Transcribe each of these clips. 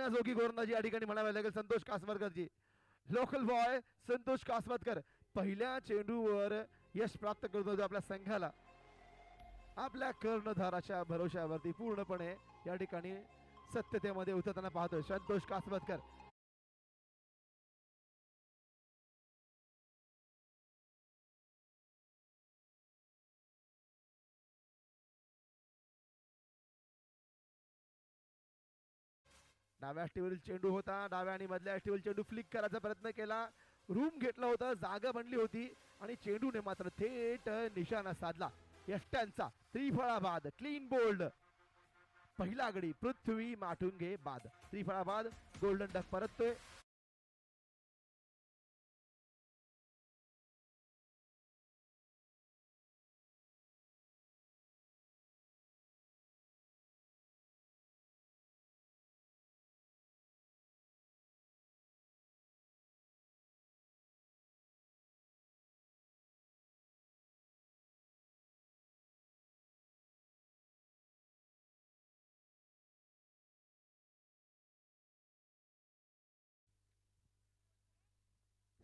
पाहण्याजोगी गोलंदाजी या ठिकाणी म्हणावी लागेल संतोष कासवरकरची. लोकल बॉय संतोष कासवतकर पहिल्या चेंडूवर यश प्राप्त करतो आपल्या संघाला. आपल्या कर्णधाराच्या भरोशावरती पूर्णपणे या ठिकाणी सत्यतेमध्ये उतरताना पाहतोय संतोष कासवतकर. डाव्या अष्टीवरील चेंडू होता, डाव्या आणि मधल्या अष्टीवरील चेंडू फ्लिक करायचा प्रयत्न केला, रूम घेतला होता, जागा बनली होती आणि चेंडूने मात्र थेट निशाणा साधला. यष्ट्यांचा त्रिफळा बाद, क्लीन बोल्ड. पहिला गडी पृथ्वी माटुंगे बाद, त्रिफळा बाद, गोल्डन डक परततोय.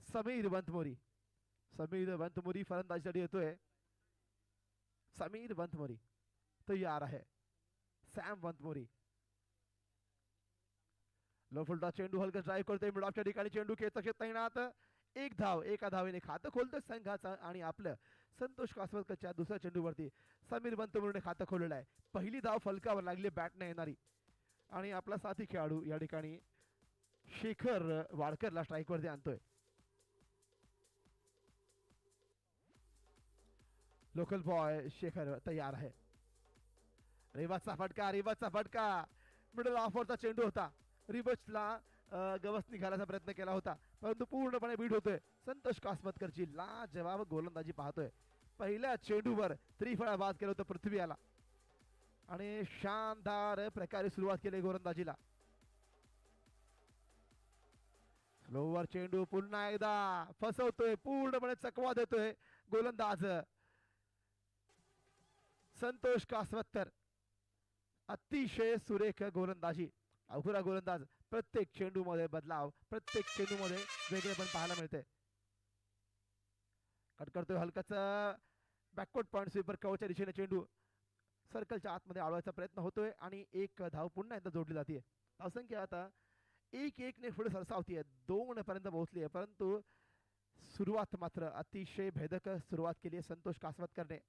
समीर वंतमोरी, समीर वंतमोरी फलंदाजीसाठी येतोय. समीर वंतमोरी तयार आहे. सॅम वंतमोरी लो फुलटा चेंडू हलका ड्राईव्ह करतोय मिडऑफच्या ठिकाणी. चेंडू खेचत तैनात. एक धाव, एका धावेने खातं खोलतोय संघाचा आणि आपलं संतोष कासवतकरच्या दुसऱ्या चेंडूवरती समीर वंतमोरीने खातं खोललेलं आहे. पहिली धाव फलकावर लागली बॅटने येणारी आणि आपला साथी खेळाडू या ठिकाणी शेखर वाडकरला स्ट्राईकवरती आणतोय. लोकल बॉय शेखर तयार आहे. रिवर्सचा फटका, रिवर्सचा फटका, मिडल ऑफरचा चेंडू होता. रिवर्सला गवसनी घालायचा प्रयत्न केला होता परंतु पूर्णपणे बीट होतोय. संतोष कासवतकरची लाजवाब गोलंदाजी पाहतोय. पहिल्या चेंडूवर त्रिफळा बाद केलं होतं पृथ्वी याला आणि शानदार प्रकारे सुरुवात केली गोलंदाजीला. स्लोवर चेंडू पुन्हा एकदा फसवतोय, पूर्णपणे चकवा देतोय गोलंदाज संतोष कासवतकर. अतिशय सुरेख गोलंदाजी, अवघडा गोलंदाज. प्रत्येक चेंडू मध्ये बदलाव, प्रत्येक चेंडू मध्ये वेगळेपण पाहायला मिळते. कट करतोय हलकाच बॅकवर्ड पॉइंट स्वीपर कवच्या दिशेने चेंडू सर्कलच्या आतमध्ये आळवायचा प्रयत्न होतोय आणि एक धाव पुन्हा एकदा जोडली जाते. धावसंख्या आता 1-1 ने पुढे सरसावतीये, 2 पर्यंत पोहोचली आहे परंतु सुरुवात मात्र अतिशय भेदक सुरुवात केली आहे संतोष कासवतकरने.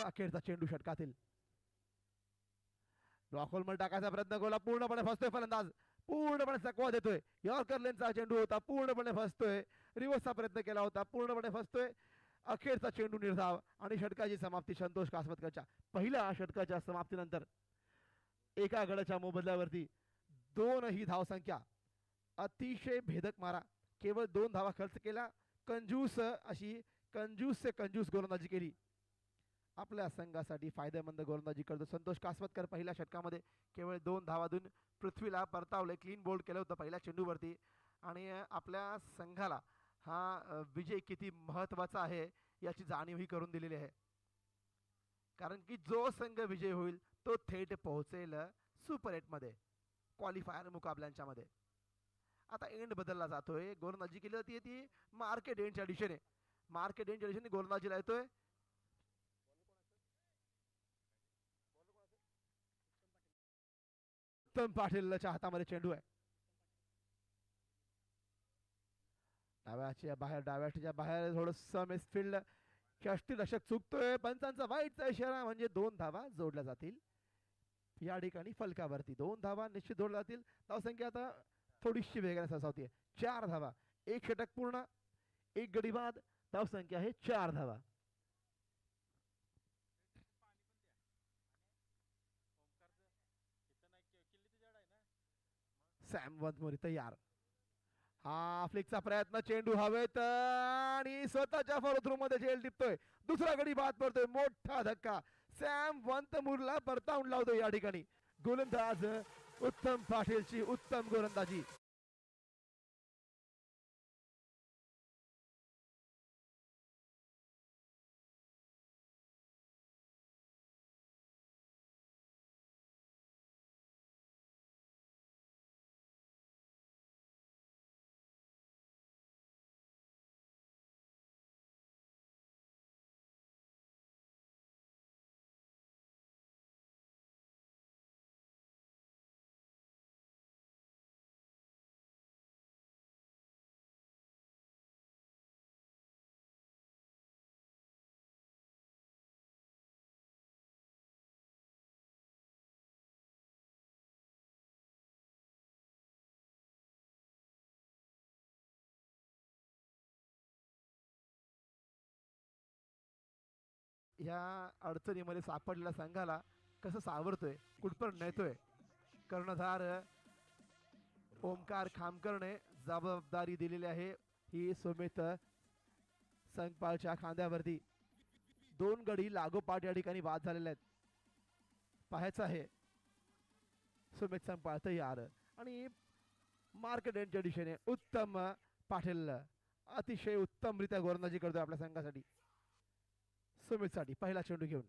अखेरचा चेंडू षटकातील ब्लॉकहोलमध्ये टाकायचा प्रयत्न केला, पूर्णपणे फसतोय फलंदाज, पूर्णपणे चकवा देतोय. यॉर्कर लेनचा चेंडू होता, पूर्णपणे फसतोय. रिव्हर्सचा प्रयत्न केला होता, पूर्णपणे फसतोय. अखेरचा चेंडू निर्धाव आणि षटकाची समाप्ती संतोष कासवतकरच्या. पहिल्या षटकाच्या समाप्तीनंतर एका गडाच्या मोबदल्यावरती 2 ही धावसंख्या. अतिशय भेदक मारा, केवळ 2 धावा खर्च केला. कंजूस अशी कंजूस से कंजूस गोलंदाजी केली. आपल्या संघासाठी फायदेमंद गोलंदाजी करतो संतोष कासवतकर. पहिल्या षटकामध्ये केवळ 2 धावातून पृथ्वीला परतावले, क्लीन बोल्ड केलं होतं पहिल्या चेंडूवरती आणि आपल्या संघाला हा विजय किती महत्त्वाचा आहे याची जाणीवही करून दिलेली आहे. कारण की जो संघ विजय होईल तो थेट पोहोचेल सुपर 8मध्ये, क्वालिफायर मुकाबल्यांच्या मध्ये. आता एंड बदलला जातोय, गोलंदाजी केली जाते ती मार्केट एंडच्या दिशेने, मार्केट एंडच्या दिशेने गोलंदाजीला येतोय. उत्तम पाटीलच्या हातामध्ये चेंडू आहे. डाव्याच्या बाहेर, डाव्याच्या बाहेर थोडस मिसफिल्ड. षष्टीरक्षक चुकतोय, पंचांचा वाईटचा इशारा म्हणजे 2 धावा जोडल्या जातील. या ठिकाणी फलकावरती 2 धावा निश्चित जोडल्या जातील. धावसंख्या आता थोडीशी वेगळ्या सरसावतीये. 4 धावा, 1 षटक पूर्ण, 1 गडी बाद. धावसंख्या आहे 4 धावा. सॅम वंतमोरी तयार. हा फ्लिकचा प्रयत्न, चेंडू हवेत आणि स्वतःच्या फॉलो थ्रू मध्ये झेल टिपतोय. दुसरा गडी बाद पडतोय, मोठा धक्का. सॅम वंतमोरला परतावून लावतोय या ठिकाणी गोलंदाज उत्तम पाटीलची उत्तम गोलंदाजी. या अडचणीमध्ये सापडलेल्या संघाला कसं सावरतोय, कुठपर्यंत नेतोय. कर्णधार ओमकार खामकरने जबाबदारी दिलेली आहे ही सुमित संघपाळच्या खांद्यावरती. 2 गडी लागोपाठ या ठिकाणी बाद झालेले आहेत. पाहायचं आहे सुमित संघपाळ तयार आणि मार्कडेंटच्या दिशेने उत्तम पाटील अतिशय उत्तमरित्या गोलंदाजी करतोय आपल्या संघासाठी. सुमित साठी पहिला चेंडू घेऊन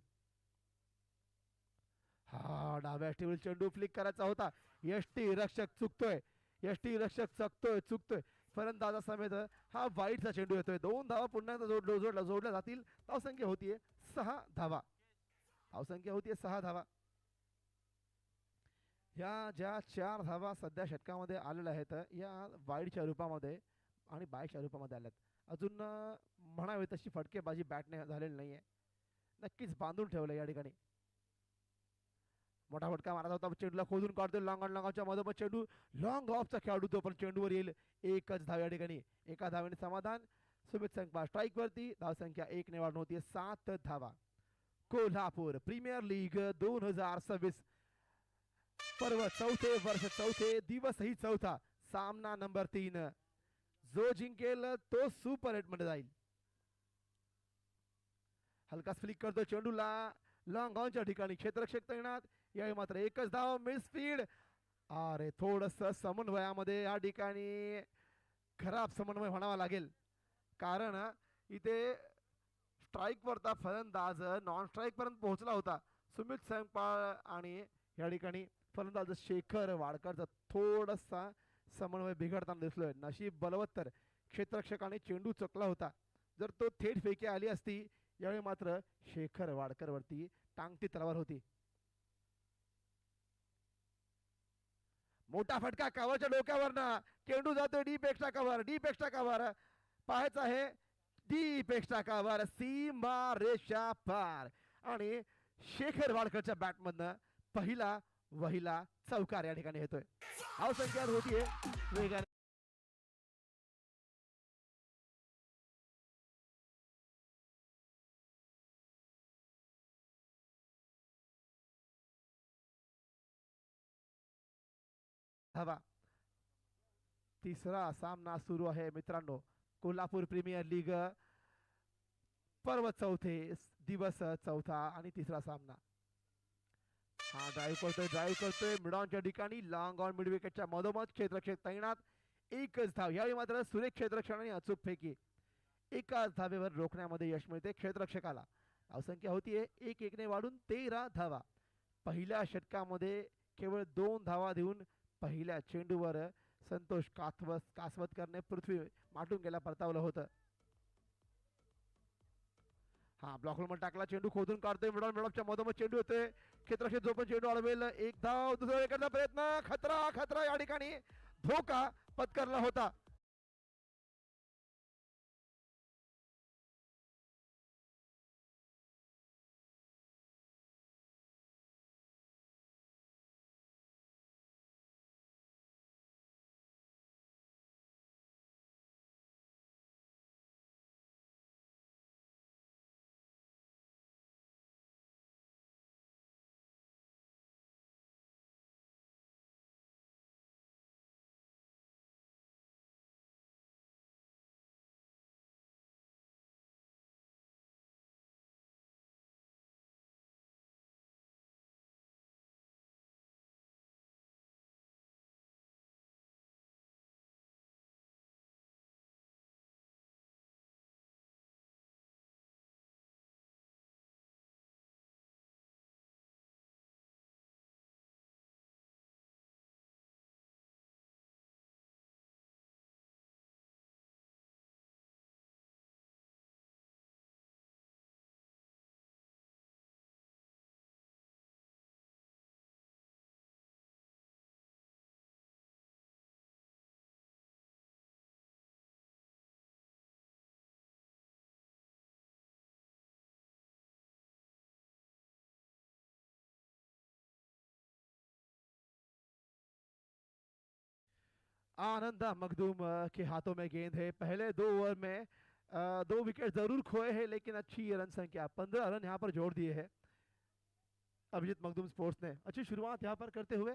हा डाव्या टेबल चेंडू फ्लिक करायचा होता. यष्टी रक्षक चुकतोय, यष्टी रक्षक चुकतोय. फलंदाजा समेत हा वाईटचा चेंडू येतोय. 2 धावा पुन्हा जोडल्या जातील. धावसंख्या होतीये 6 धावा. धावसंख्या होतीये 6 धावा. ह्या ज्या 4 धावा सध्या षटकामध्ये आलेल्या आहेत या वाईडच्या रूपामध्ये आणि बायच्या रूपामध्ये आल्यात. अजून म्हणावे तशी फटकेबाजी बॅटने झालेली नाहीये. नक्कीच बांधून ठेवलं या ठिकाणी. मोठा फटका मारत होता. चेंडूला खोदून काढतोय लॉंग ऑन लॉंगच्या मधोमध चेंडू लॉंग ऑफचा खेळाडू तो पण चेंडूवर येईल. एकच धाव या ठिकाणी. एका धावेने समाधान. सुमित संघपाळ स्ट्राईक वरती. धावसंख्या 1 ने वाढून होती 7 धावा. कोल्हापूर प्रीमियर लीग 2026 पर्व चौथे वर्ष चौथे दिवसही चौथा. सामना नंबर 3. जो जिंकेल तो सुपर 8 मध्ये जाईल. हलका फ्लिक करतो चेंडूला लॉंग ऑनच्या ठिकाणी. क्षेत्ररक्षक तैनात. यावेळी मात्र एकच धाव. Miss speed. अरे थोडस समन्वयामध्ये या ठिकाणी खराब समन्वय म्हणावा लागेल. कारण इथे स्ट्राईक वरता फलंदाज नॉन स्ट्राईक पर्यंत पोहोचला होता सुमित संघपाळ आणि या ठिकाणी फलंदाज शेखर वाडकरचा थोडासा समन्वय बिघडताना दिसलोय. नशीब बलवत्तर क्षेत्ररक्षकाने चेंडू चकला होता. जर तो थेट फेकी आली असती यावेळी मात्र शेखर वाडकर वरती टांगती तलवार होती. मोठा फटका कव्हरच्या डोक्यावरनं. चेंडू जातोय deep extra cover. Deep extra cover पाहायचं आहे. डीप एक्स्ट्रा कव्हर सीमा रेषा पार आणि शेखर वाडकरच्या बॅटमधनं पहिला वहिला चौकार या ठिकाणी येतोय. धावसंख्या होतीये वेगाने. धावा. तिसरा सामना सुरू आहे मित्रांनो. कोल्हापूर प्रीमियर लीग पर्व चौथे दिवस चौथा आणि तिसरा सामना. हा ड्राईव्ह करतोय मिडॉनच्या ठिकाणी. लॉंग ऑन मिड विकेटच्या मधोमध क्षेत्ररक्षक तैनात. एकच धाव. यावेळी मात्र सुरेख क्षेत्ररक्षकाने अचूक फेकी. एकाच धावेवर रोखण्यामध्ये यश मिळते क्षेत्ररक्षकाला. धावसंख्या होतीये 1-1 ने वाढून 13 धावा. पहिल्या षटकामध्ये केवळ 2 धावा देऊन पहिल्या चेंडूवर संतोष कासवतकरने पृथ्वी माटून गेला परतावलं होतं. हा ब्लॉकवर टाकला. चेंडू खोदून काढतोय मिडॉनच्या मधोमध चेंडू येतोय. क्षेत्ररक्षक जो पण चेंडू अडवेल. एक धाव. दुसरा विकेटचा प्रयत्न. खतरा या ठिकाणी धोका पत्करला होता. आनंदा मखदूम के हाथों में गेंद है. पहले 2 ओवर में 2 विकेट जरूर खोए हैं लेकिन अच्छी रन संख्या 15 रन यहाँ पर जोड़ दिए हैं अभिजीत मखदूम स्पोर्ट्स ने। अच्छी शुरुआत यहाँ पर करते हुए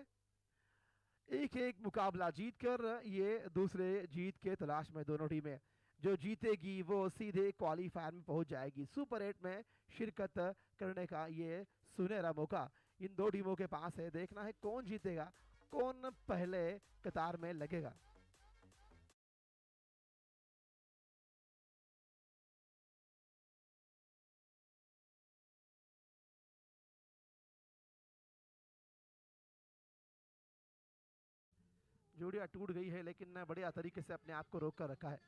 1-1 मुकाबला जीतकर ये दूसरे जीत के तलाश में दोनों टीमें। जो जीतेगी वो सीधे क्वालीफायर में पहुंच जाएगी। सुपर 8 में शिरकत करने का ये सुनहरा मौका इन दो टीमों के पास है। देखना है कौन जीतेगा, कौन पहले कतार में लगेगा। जोड़ियां टूट गई है लेकिन बढ़िया तरीके से अपने आप को रोक कर रखा है।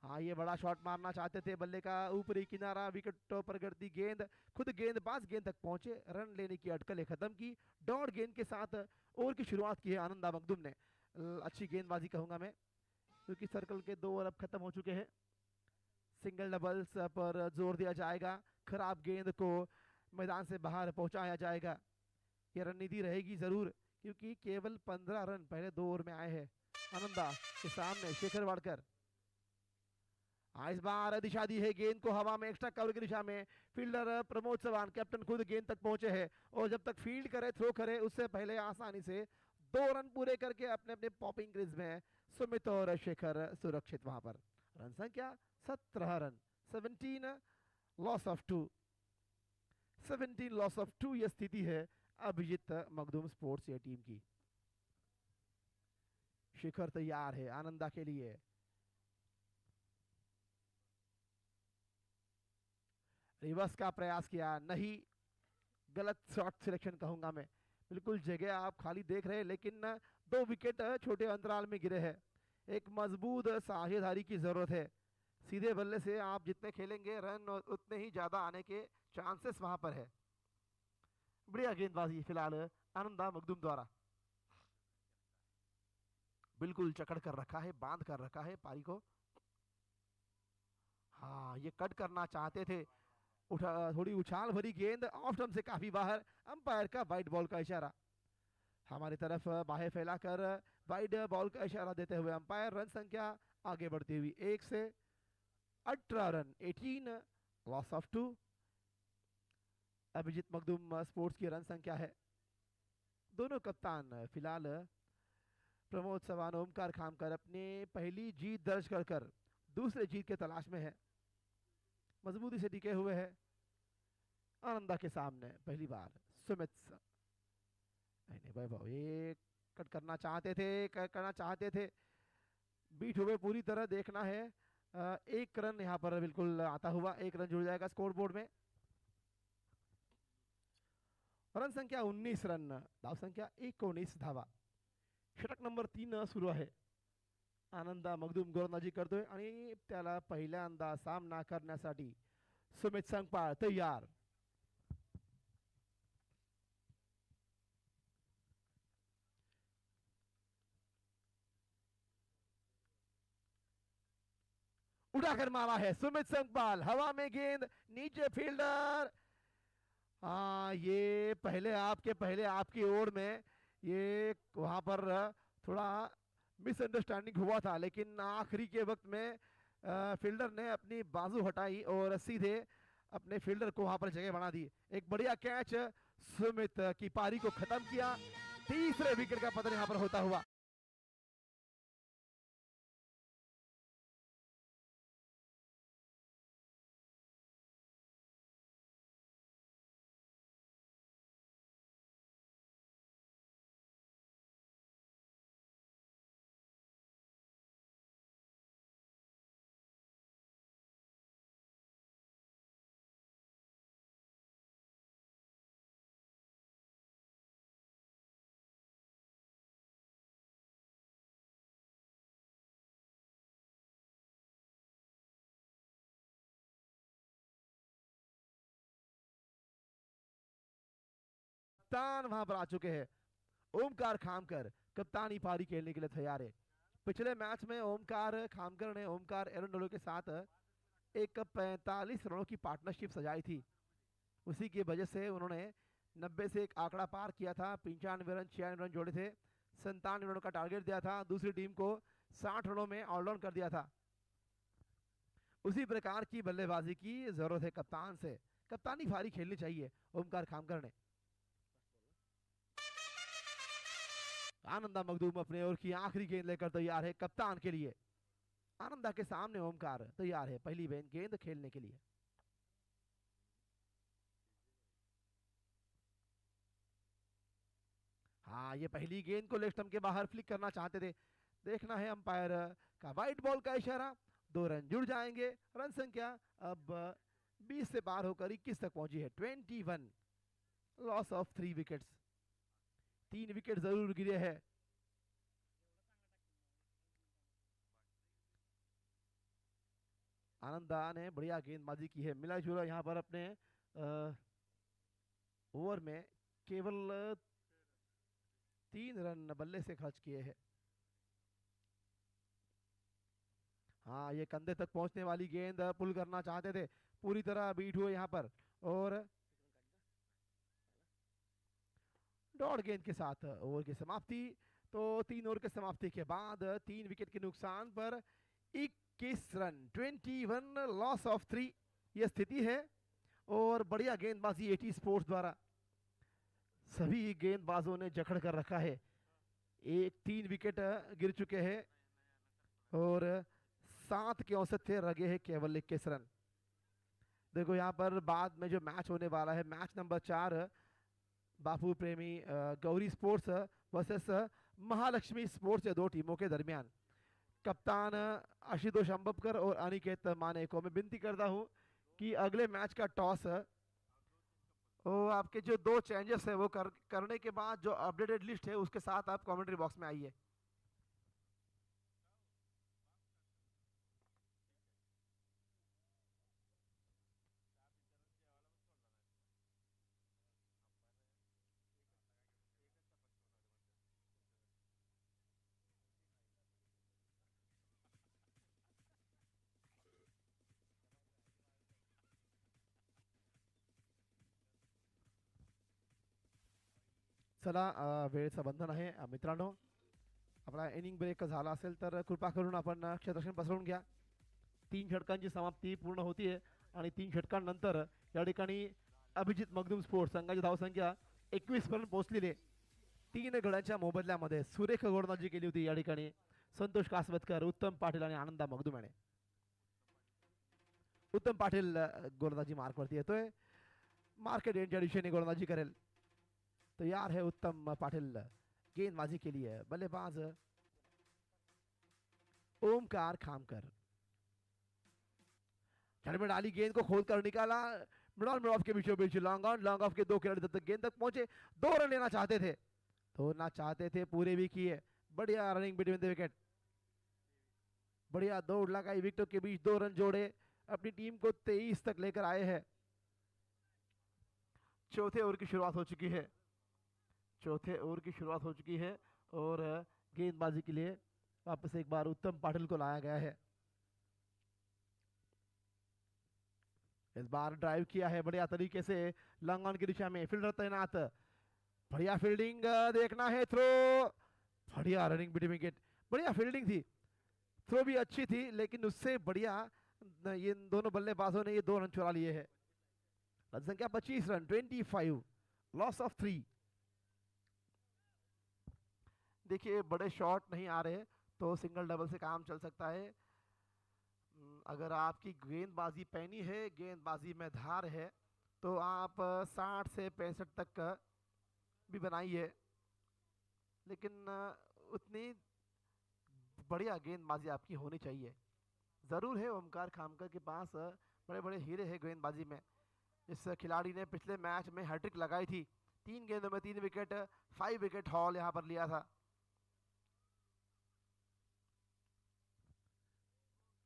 हाँ, ये बड़ा शॉट मारना चाहते थे, बल्ले का ऊपरी किनारा, विकेटों पर गिरती गेंद, खुद गेंदबाज गेंद तक पहुंचे, रन लेने की अटकलें खत्म की। डॉट गेंद के साथ ओवर की शुरुआत की है आनंदा मखदूम ने। अच्छी गेंदबाजी कहूंगा मैं, क्योंकि सर्कल के 2 ओवर अब खत्म हो चुके हैं। सिंगल डबल्स पर जोर दिया जाएगा, खराब गेंद को मैदान से बाहर पहुंचाया जाएगा। ये रणनीति रहेगी जरूर, क्योंकि केवल 15 रन पहले 2 ओवर में आए हैं आनंदा के सामने। शेखर वाडकर इस बार दिशा दी है गेंद को हवा में, एक्स्ट्रा कवर की दिशा में। फील्डर प्रमोद चौहान कैप्टन खुद गेंद तक पहुंचे हैं और जब तक फील्ड करे, थ्रो करे, उससे पहले आसानी से 2 रन पूरे करके अपने अपने पॉपिंग क्रीज में सुमित और शेखर सुरक्षित वहां पर। रन संख्या 17 run, 17 loss of 2, 17 loss of 2 ये स्थिति है अभिजीत मखदूम स्पोर्ट्स ये टीम की। शेखर तैयार है आनंदा के लिए। रिवर्स का प्रयास किया, नहीं, गलत शॉट सिलेक्शन कहूंगा मैं। बिल्कुल जगह आप खाली देख रहे हैं लेकिन 2 विकेट छोटे अंतराल में गिरे हैं। एक मजबूत साझेदारी की जरूरत है। सीधे बल्ले से आप जितने खेलेंगे रन उतने ही ज्यादा आने के चांसेस वहां पर है। बढ़िया गेंदबाजी फिलहाल आनंदा मखदूम द्वारा। बिल्कुल चकड़ कर रखा है, बांध कर रखा है पारी को। हाँ, ये कट करना चाहते थे, उठा थोड़ी उछाल भरी गेंद ऑफ स्टंप से काफी बाहर। अंपायर का वाइड बॉल का इशारा, हमारी तरफ बाहें फैलाकर वाइड बॉल का इशारा देते हुए अंपायर। रन संख्या आगे बढ़ती हुई 1 से 18 run, 18 loss of 2 Abhijeet Makhdoom sports की रन संख्या है। दोनों कप्तान फिलहाल प्रमोद चौहान, ओमकार खामकर अपनी पहली जीत दर्ज कर दूसरे जीत के तलाश में है। मजबूती से टिके हुए है आनंदा के सामने। पहली बार सुमित, नहीं वैभव, ये कट करना चाहते थे, करना चाहते थे, बीट हुए पूरी तरह। देखना है 1 रन यहाँ पर बिल्कुल आता हुआ, 1 रन जुड़ जाएगा स्कोर बोर्ड में। रन संख्या 19 रन, धाव संख्या 19 धावा। षटक नंबर 3 सुरू आहे। आनंदा मखदूम गोलंदाजी करतोय आणि त्याला पहिल्यांदा सामना करण्यासाठी सुमित संगपाळ तयार। उड़ाकर मारा है सुमित संगपाल, हवा में गेंद, नीचे फील्डर। हाँ, ये पहले आपकी ओर में ये वहां पर थोड़ा मिसअंडरस्टैंडिंग हुआ था, लेकिन आखिरी के वक्त में फील्डर ने अपनी बाजू हटाई और सीधे अपने फील्डर को वहां पर जगह बना दी। एक बढ़िया कैच सुमित की पारी को खत्म किया। तीसरे विकेट का पतन यहां पर होता हुआ। कप्तान वहां पर आ चुके हैं, ओमकार खामकर कप्तानी पारी खेलने के लिए तैयार है। पिछले मैच में ओमकार खामकर ने ओमकार एरंडोलो के साथ एक 45 रनों की पार्टनरशिप सजाई थी। उसी की वजह से उन्होंने 90 से एक आंकड़ा पार किया था। 95 रन 96 रन जोड़े थे, 97 रनों का टारगेट दिया था, दूसरी टीम को 60 रनों में ऑल डाउन कर दिया था। उसी प्रकार की बल्लेबाजी की जरूरत है कप्तान से। कप्तानी फारी खेलनी चाहिए ओमकार खामकर ने। आनंदा मखदूम अपने ओर की आखिरी गेंद लेकर तैयार है कप्तान के लिए। आनंदा के सामने ओमकार तैयार है पहली गेंद खेलने के लिए। हाँ, ये पहली गेंद को लेग स्टंप के बाहर फ्लिक करना चाहते थे। देखना है अंपायर का वाइट बॉल का इशारा। 2 रन जुड़ जाएंगे। रन संख्या अब 20 से पार होकर 21 तक पहुंची है। 21, लॉस ऑफ 3 विकेट्स। 3 विकेट जरूर गिरे हैं। आनंदा ने बढ़िया गेंदबाजी की है। मिला जुला यहाँ पर अपने ओवर में केवल 3 रन बल्ले से खर्च किए हैं। हाँ, ये कंधे तक पहुंचने वाली गेंद पुल करना चाहते थे, पूरी तरह बीट हुए यहाँ पर। और डॉट गेंद के साथ ओवर की समाप्ति। तो 3 ओवर के समाप्ति के बाद 3 विकेट के नुकसान पर 21 रन, 21, लॉस ऑफ 3 ये स्थिति है। और बढ़िया गेंदबाजी एटी स्पोर्ट्स द्वारा। सभी गेंदबाजों ने जकड़ कर रखा है। 3 विकेट गिर चुके हैं और 7 के औसत से रगे हैं केवल 21 रन। देखो यहाँ पर बाद में जो मैच होने वाला है, मैच नंबर 4 बापू प्रेमी Gauri sports versus Mahalakshmi sports, या 2 टीमों के दरमियान। कप्तान आशुतोष अंबपकर और अनिकेत माने को मैं विनती करता हूं कि अगले मैच का टॉस वो आपके जो 2 चेंजेस है वो करने के बाद जो अपडेटेड लिस्ट है उसके साथ आप कमेंट्री बॉक्स में आइए। चला वेळेचं बंधन आहे मित्रांनो। आपला इनिंग ब्रेक झाला असेल तर कृपा करून आपण क्षेत्ररक्षण पसरवून घ्या। 3 षटकांची समाप्ती पूर्ण होतीये आणि 3 षटकांनंतर या ठिकाणी अभिजित मगदूम स्पोर्ट्स संघाची धावसंख्या 21 पर्यंत पोहोचलेली. 3 गड्यांच्या मोबदल्यामध्ये सुरेख गोलंदाजी केली होती या ठिकाणी संतोष कासवतकर, उत्तम पाटील आणि आनंदा मगदूम याने. उत्तम पाटील गोलंदाजी मार्कवरती येतोय. मार्केट एंडच्या दिशेने गोलंदाजी करेल. तैयार है उत्तम पाटिल गेंदबाजी के लिए. बल्लेबाज ओमकार खामकर. में डाली गेंद को खोल कर निकाला. मिडॉन मिडॉफ के बीचों बीच लॉन्ग ऑन लॉन्ग ऑफ के 2 खिलाड़ी तब तक गेंद तक पहुंचे. 2 रन लेना चाहते थे, तोड़ना चाहते थे, पूरे भी किए. बढ़िया रनिंग बिटवीन द विकेट. बढ़िया दौड़ लगाई. विकेटों के बीच 2 रन जोड़े. अपनी टीम को 23 तक लेकर आए हैं. चौथे ओवर की शुरुआत हो चुकी है. चौथे ओवर की शुरुआत हो चुकी है और गेंदबाजी के लिए वापस एक बार उत्तम पाटिल को लाया गया है. इस बार ड्राइव किया है बढ़िया तरीके से लॉन्ग ऑन की दिशा में. फील्डर तैनात. बढ़िया फील्डिंग देखना है. थ्रो. बढ़िया रनिंग बिटवीन विकेट. बढ़िया फील्डिंग थी. थ्रो भी अच्छी थी लेकिन उससे बढ़िया ये दोनों बल्लेबाजों ने ये 2 रन चुरा लिए हैं. रन संख्या 25 रन, 25, लॉस ऑफ 3. देखिए बड़े शॉट नहीं आ रहे तो सिंगल डबल से काम चल सकता है. अगर आपकी गेंदबाजी पैनी है, गेंदबाजी में धार है, तो आप 60 से 65 तक भी बनाइए. लेकिन उतनी बढ़िया गेंदबाजी आपकी होनी चाहिए. ज़रूर है ओमकार खामकर के पास बड़े बड़े हीरे हैं गेंदबाजी में. इस खिलाड़ी ने पिछले मैच में हैट्रिक लगाई थी. 3 गेंदों में 3 विकेट, 5 विकेट हॉल यहाँ पर लिया था.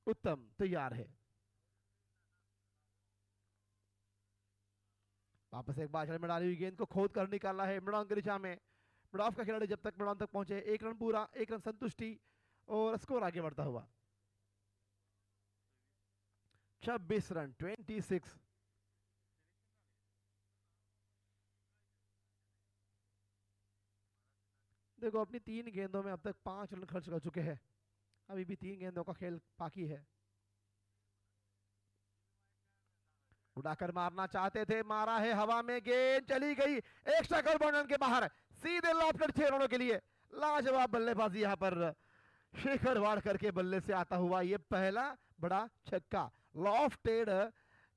उत्तम तैयार है. वापस एक बार में डाली हुई गेंद को खोद कर निकाला है मिडॉन की दिशा में. मिडॉफ का खिलाड़ी जब तक मिडॉन तक पहुंचे 1 रन पूरा, 1 रन संतुष्टि और स्कोर आगे बढ़ता हुआ. 26 रन, 26. देखो अपनी 3 गेंदों में अब तक 5 रन खर्च कर चुके हैं. अभी भी 3 गेंदों का खेल बाकी है. उड़ाकर मारना चाहते थे, मारा है हवा में, गेंद चली गई एक्स्ट्रा गोल बाउंड्री के बाहर, सीधे लॉफ्टेड 6 रनों के लिए। लाजवाब बल्लेबाजी यहाँ पर शेखर वाडकर के बल्ले से आता हुआ ये पहला बड़ा छक्का, लॉफ्टेड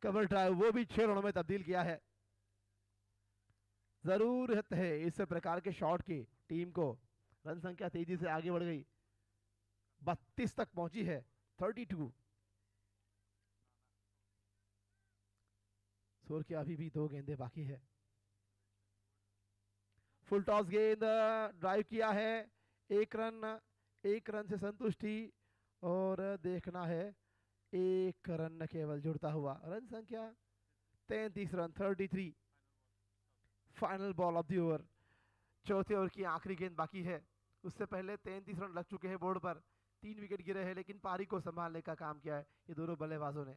कवर ड्राइव, वो भी 6 रनों में तब्दील किया है। जरूरत है इस प्रकार के शॉट की टीम को। रन संख्या तेजी से आगे बढ़ गई, 32 तक पहुंची है, 32। स्कोर की अभी भी 2 गेंदें बाकी है। फुल टॉस गेंद ड्राइव किया है, 1 रन से संतुष्टि, और देखना है 1 रन केवल जुड़ता हुआ। रन संख्या 33 run, 33। Final ball of the over, चौथे ओवर की आखिरी गेंद बाकी है। उससे पहले 33 रन लग चुके हैं बोर्ड पर, 3 विकेट गिरे हैं, लेकिन पारी को संभालने का काम किया है ये दोनों बल्लेबाजों ने।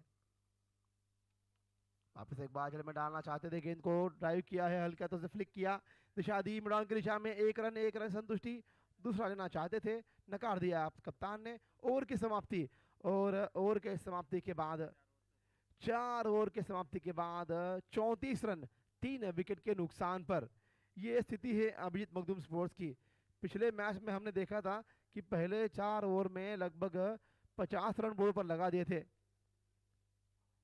वापस एक बार जल में डालना चाहते थे, गेंद को ड्राइव किया है, हल्का तो से फ्लिक किया, दिशा दी मैदान की दिशा में, 1 रन संतुष्टि। दूसरा लेना चाहते थे, नकार दिया आप कप्तान ने। ओवर की समाप्ति, और ओवर के समाप्ति के बाद 4 ओवर के समाप्ति के बाद 34 रन 3 विकेट के नुकसान पर ये स्थिति है अभिजीत मखदूम स्पोर्ट्स की। पिछले मैच में हमने देखा था कि पहले 4 ओवर में लगभग 50 रन बोर्ड पर लगा दिए थे।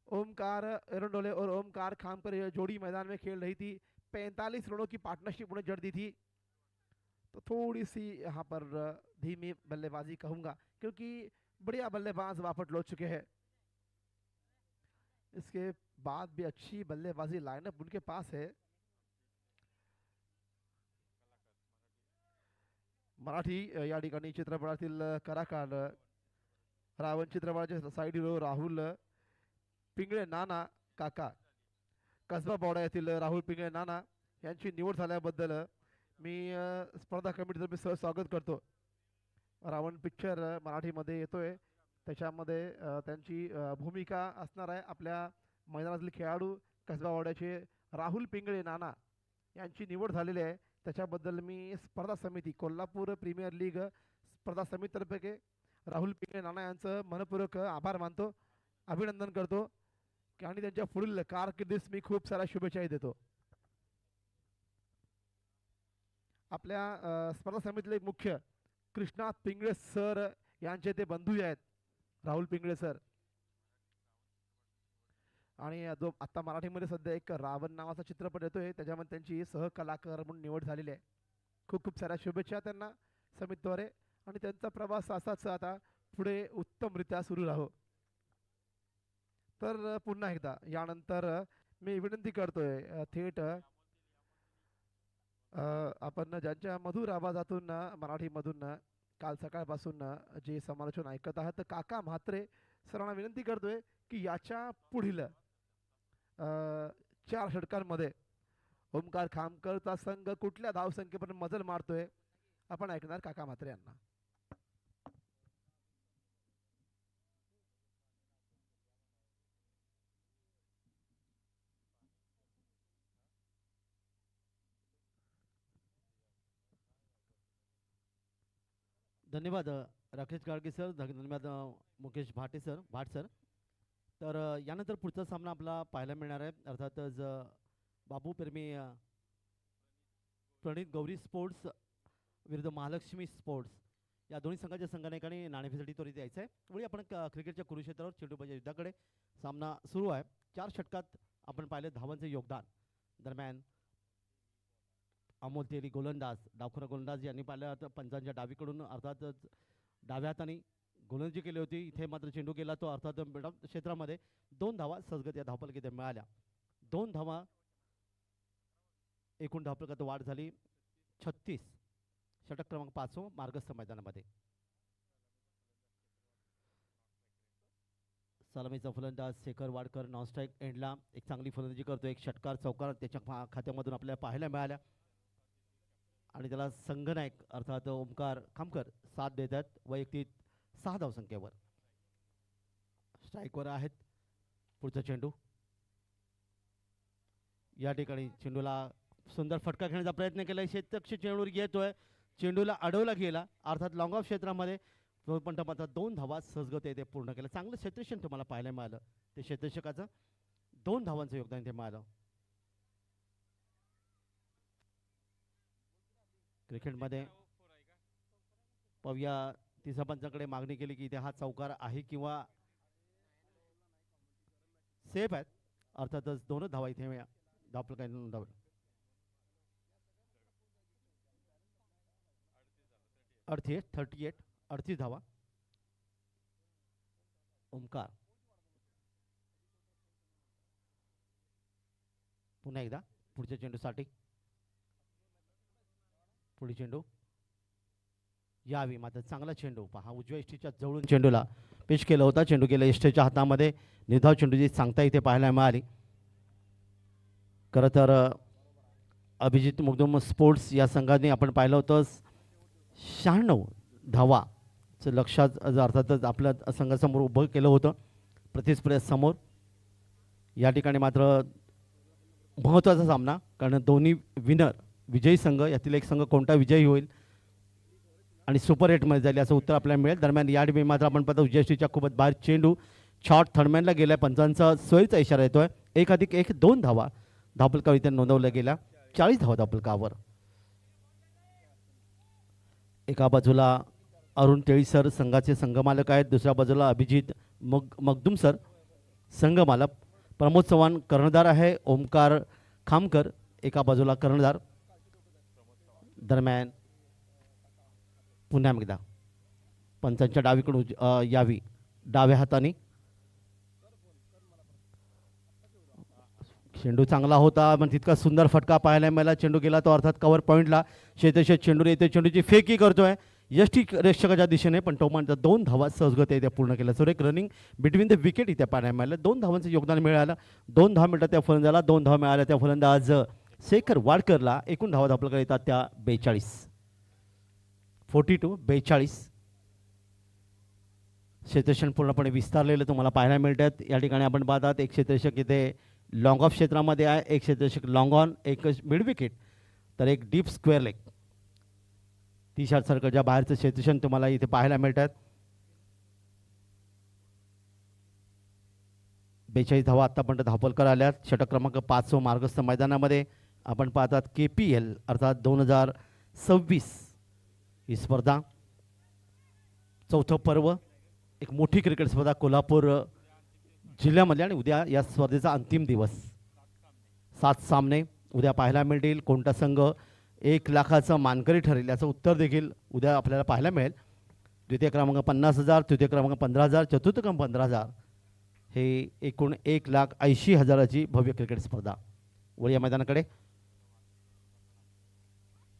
ओमकार एरंडोले और ओमकार खामकर यह जोड़ी मैदान में खेल रही थी, 45 रनों की पार्टनरशिप उन्हें जड़ दी थी। तो थोड़ी सी यहाँ पर धीमी बल्लेबाजी कहूंगा, क्योंकि बढ़िया बल्लेबाज वापस लौट चुके हैं। इसके बाद भी अच्छी बल्लेबाजी लाइनअप उनके पास है। मराठी या ठिकाणी चित्रपटातील कलाकार रावण चित्रपटाचे साईड हिरो राहुल पिंगळे नाना काका, कसबा बोडा येथील राहुल पिंगळे नाना यांची निवड झाल्याबद्दल मी स्पर्धा कमिटीतर्फे स्वागत करतो। रावण पिक्चर मराठीमध्ये येतोय, त्याच्यामध्ये त्यांची भूमिका असणार आहे आपल्या मैदानातील खेळाडू कसबा बोड्याचे राहुल पिंगळे नाना यांची निवड झालेली आहे। त्याच्याबद्दल मी स्पर्धा समिती कोल्हापूर प्रीमियर लीग स्पर्धा समितीतर्फे राहुल पिंगळे नाना यांचं मनपूर्वक आभार मानतो, अभिनंदन करतो आणि त्यांच्या पुढील कारकिर्दीस मी खूप साऱ्या शुभेच्छाही देतो। आपल्या स्पर्धा समितीतले मुख्य कृष्णा पिंगळे सर यांचे ते बंधू आहेत, राहुल पिंगळे सर। आणि जो आता मराठीमध्ये सध्या एक रावण नावाचा चित्रपट येतोय, त्याच्यामध्ये त्यांची सहकलाकार म्हणून निवड झालेली आहे। खूप खूप साऱ्या शुभेच्छा त्यांना समितीद्वारे, आणि त्यांचा प्रवास असाच आता पुढे उत्तमरित्या सुरू राहो। तर पुन्हा एकदा यानंतर मी विनंती करतोय थेट आपण ज्यांच्या मधुर आवाजातून मराठीमधून काल सकाळपासून जे समालोचन ऐकत आहात, काका म्हात्रे सरांना विनंती करतोय की याच्या पुढील 4 षटकांमध्ये ओमकार खामकरचा संघ कुठल्या धावसंख्येपर्यंत मजल मारतोय, आपण ऐकणार काका म्हात्रे यांना। धन्यवाद राकेश गाडगे सर, धन्यवाद मुकेश भाटे सर, भाट सर। तर यानंतर पुढचा सामना आपला पाहायला मिळणार आहे, अर्थातच बाबू प्रेमी प्रणित गौरी स्पोर्ट्स विरुद्ध महालक्ष्मी स्पोर्ट्स या दोन्ही संघाच्या संघाने नाणेफेसाठी त्वरित द्यायचं आहे। वळी आपण क्रिकेटच्या कुरुक्षेत्रावर चेंडूबाजी युद्धाकडे सामना सुरू आहे। 4 षटकात आपण पाहिले धावांचे योगदान, दरम्यान अमोल तेली गोलंदाज, डावखुरा गोलंदाज यांनी पाहिलं पंचांच्या डावीकडून अर्थातच डाव्या हाताने गोलंदाजी केली होती। इथे मात्र चेंडू गेला तो अर्थात क्षेत्रामध्ये 2 धावा सहजगत या धावफलकीत मिळाल्या। 2 धावा, एकूण धावफलकात वाढ झाली 36। षटक क्रमांक 5 मार्गस्थ मैदानामध्ये सलामीचा फलंदाज शेखर वाडकर नॉन स्ट्राईक एंडला एक चांगली फलंदाजी करतो, एक षटकार चौकार त्याच्या खात्यामधून आपल्याला पाहायला मिळाल्या, आणि त्याला संघनायक अर्थात ओमकार खामकर साथ देतात वैयक्तिक 6 धावसंख्येवर। स्ट्राईकवर आहेत। पुढचा चेंडू, या ठिकाणी चेंडूला सुंदर फटका खेळण्याचा प्रयत्न केला, क्षेत्ररक्षक चेंडूवर येतोय, चेंडूला अडवला गेला अर्थात लॉंग ऑफ क्षेत्रामध्ये, पण मात्र 2 धावा सहजगत येते पूर्ण केल्या। चांगलं क्षेत्ररक्षण तुम्हाला पाहायला मिळालं ते क्षेत्ररक्षकाचं। 2 धावांचं योगदान इथे मिळालं. क्रिकेटमध्ये पाहूया तिसऱ्या पंचांकडे मागणी केली की इथे हा चौकार आहे किंवा सेफ आहेत. अर्थातच 2च धावा इथे धावफलकाने नोंदवल्या. 38 धावा. ओमकार पुन्हा एकदा पुढच्या चेंडूसाठी. पुढे चेंडू यावी मात्र चांगला चेंडू पहा उजव्या इष्टीच्या जवळून चेंडूला पेश केला होता. चेंडू गेला इष्टीच्या हातामध्ये. निर्धाव चेंडूची सांगता इथे पाहायला मिळाली. खरं तर अभिजित मुगदुम स्पोर्ट्स या संघाने आपण पाहिलं होतं 96 धावाचं लक्षात अर्थातच आपल्या संघासमोर उभं केलं होतं प्रतिस्पर्ध्यासमोर. या ठिकाणी मात्र महत्त्वाचा सामना कारण दोन्ही विनर विजयी संघ यातील एक संघ कोणता विजयी होईल आणि सुपर 8मध्ये जाईल याचं उत्तर आपल्याला मिळेल. दरम्यान या ठिकाणी मात्र आपण पाहतो उजयश्रीच्या खूपच बाहेर चेंडू शॉर्ट थर्डमॅनला गेलाय. पंचांचा सोयीचा इशारा येतोय. 1+1 2 धावा धावफलकावर इथे नोंदवल्या गेल्या. 40 धावा धावफलकावर. एका बाजूला अरुण तेळी सर संघाचे संघमालक आहेत. दुसऱ्या बाजूला अभिजित मगदुम सर संघमालक. प्रमोद चव्हाण कर्णधार आहे. ओमकार खामकर एका बाजूला कर्णधार. दरम्यान पुन्हा एकदा पंचांच्या डावीकडून यावी डाव्या हाताने. चेंडू चांगला होता पण तितका सुंदर फटका पाहायला मिळाला. चेंडू गेला तो अर्थात कव्हर पॉईंटला. शेतशेत चेंडू येते. चेंडूची फेकी करतोय यष्टी रक्षकाच्या दिशेने पण टोमांचा 2 धावा सहजगत्या इथे पूर्ण केल्या. सो एक रनिंग बिटवीन द विकेट इथे पाहायला मिळालं. 2 धावांचं योगदान मिळालं. 2 धावा मिळतात त्या फलंदाजाला. 2 धावा मिळाल्या त्या फलंदाज शेखर वाडकरला. एकूण धावा धावफलकावर येतात त्या 42. 42. क्षेत्ररक्षण पूर्णपणे विस्तारलेलं तुम्हाला पाहायला मिळतात. या ठिकाणी आपण पाहतात एक क्षेत्ररक्षक इथे लॉंग ऑफ क्षेत्रामध्ये आहे. एक क्षेत्ररक्षक लॉंग ऑन. एक मिड विकेट तर एक डीप स्क्वेअर लेग. 30 सर्कलच्या बाहेरचं क्षेत्ररक्षण तुम्हाला इथे पाहायला मिळतात. 42 धावा आतापर्यंत धावफलकावर आल्यात. षटक क्रमांक 5 मार्गस्थ मैदानामध्ये आपण पाहतात KPL अर्थात 2026 ही स्पर्धा. 4थं पर्व. एक मोठी क्रिकेट स्पर्धा कोल्हापूर जिल्ह्यामध्ये आणि उद्या या स्पर्धेचा अंतिम दिवस. 7 सामने उद्या पाहायला मिळतील. कोणता संघ 1 लाखाचा मानकरी ठरेल याचं उत्तर देखील उद्या आपल्याला पाहायला मिळेल. द्वितीय क्रमांक 50,000. तृतीय क्रमांक 15,000. चतुर्थ क्रमांक 15,000. हे एकूण 1,80,000ची भव्य क्रिकेट स्पर्धा. वर या मैदानाकडे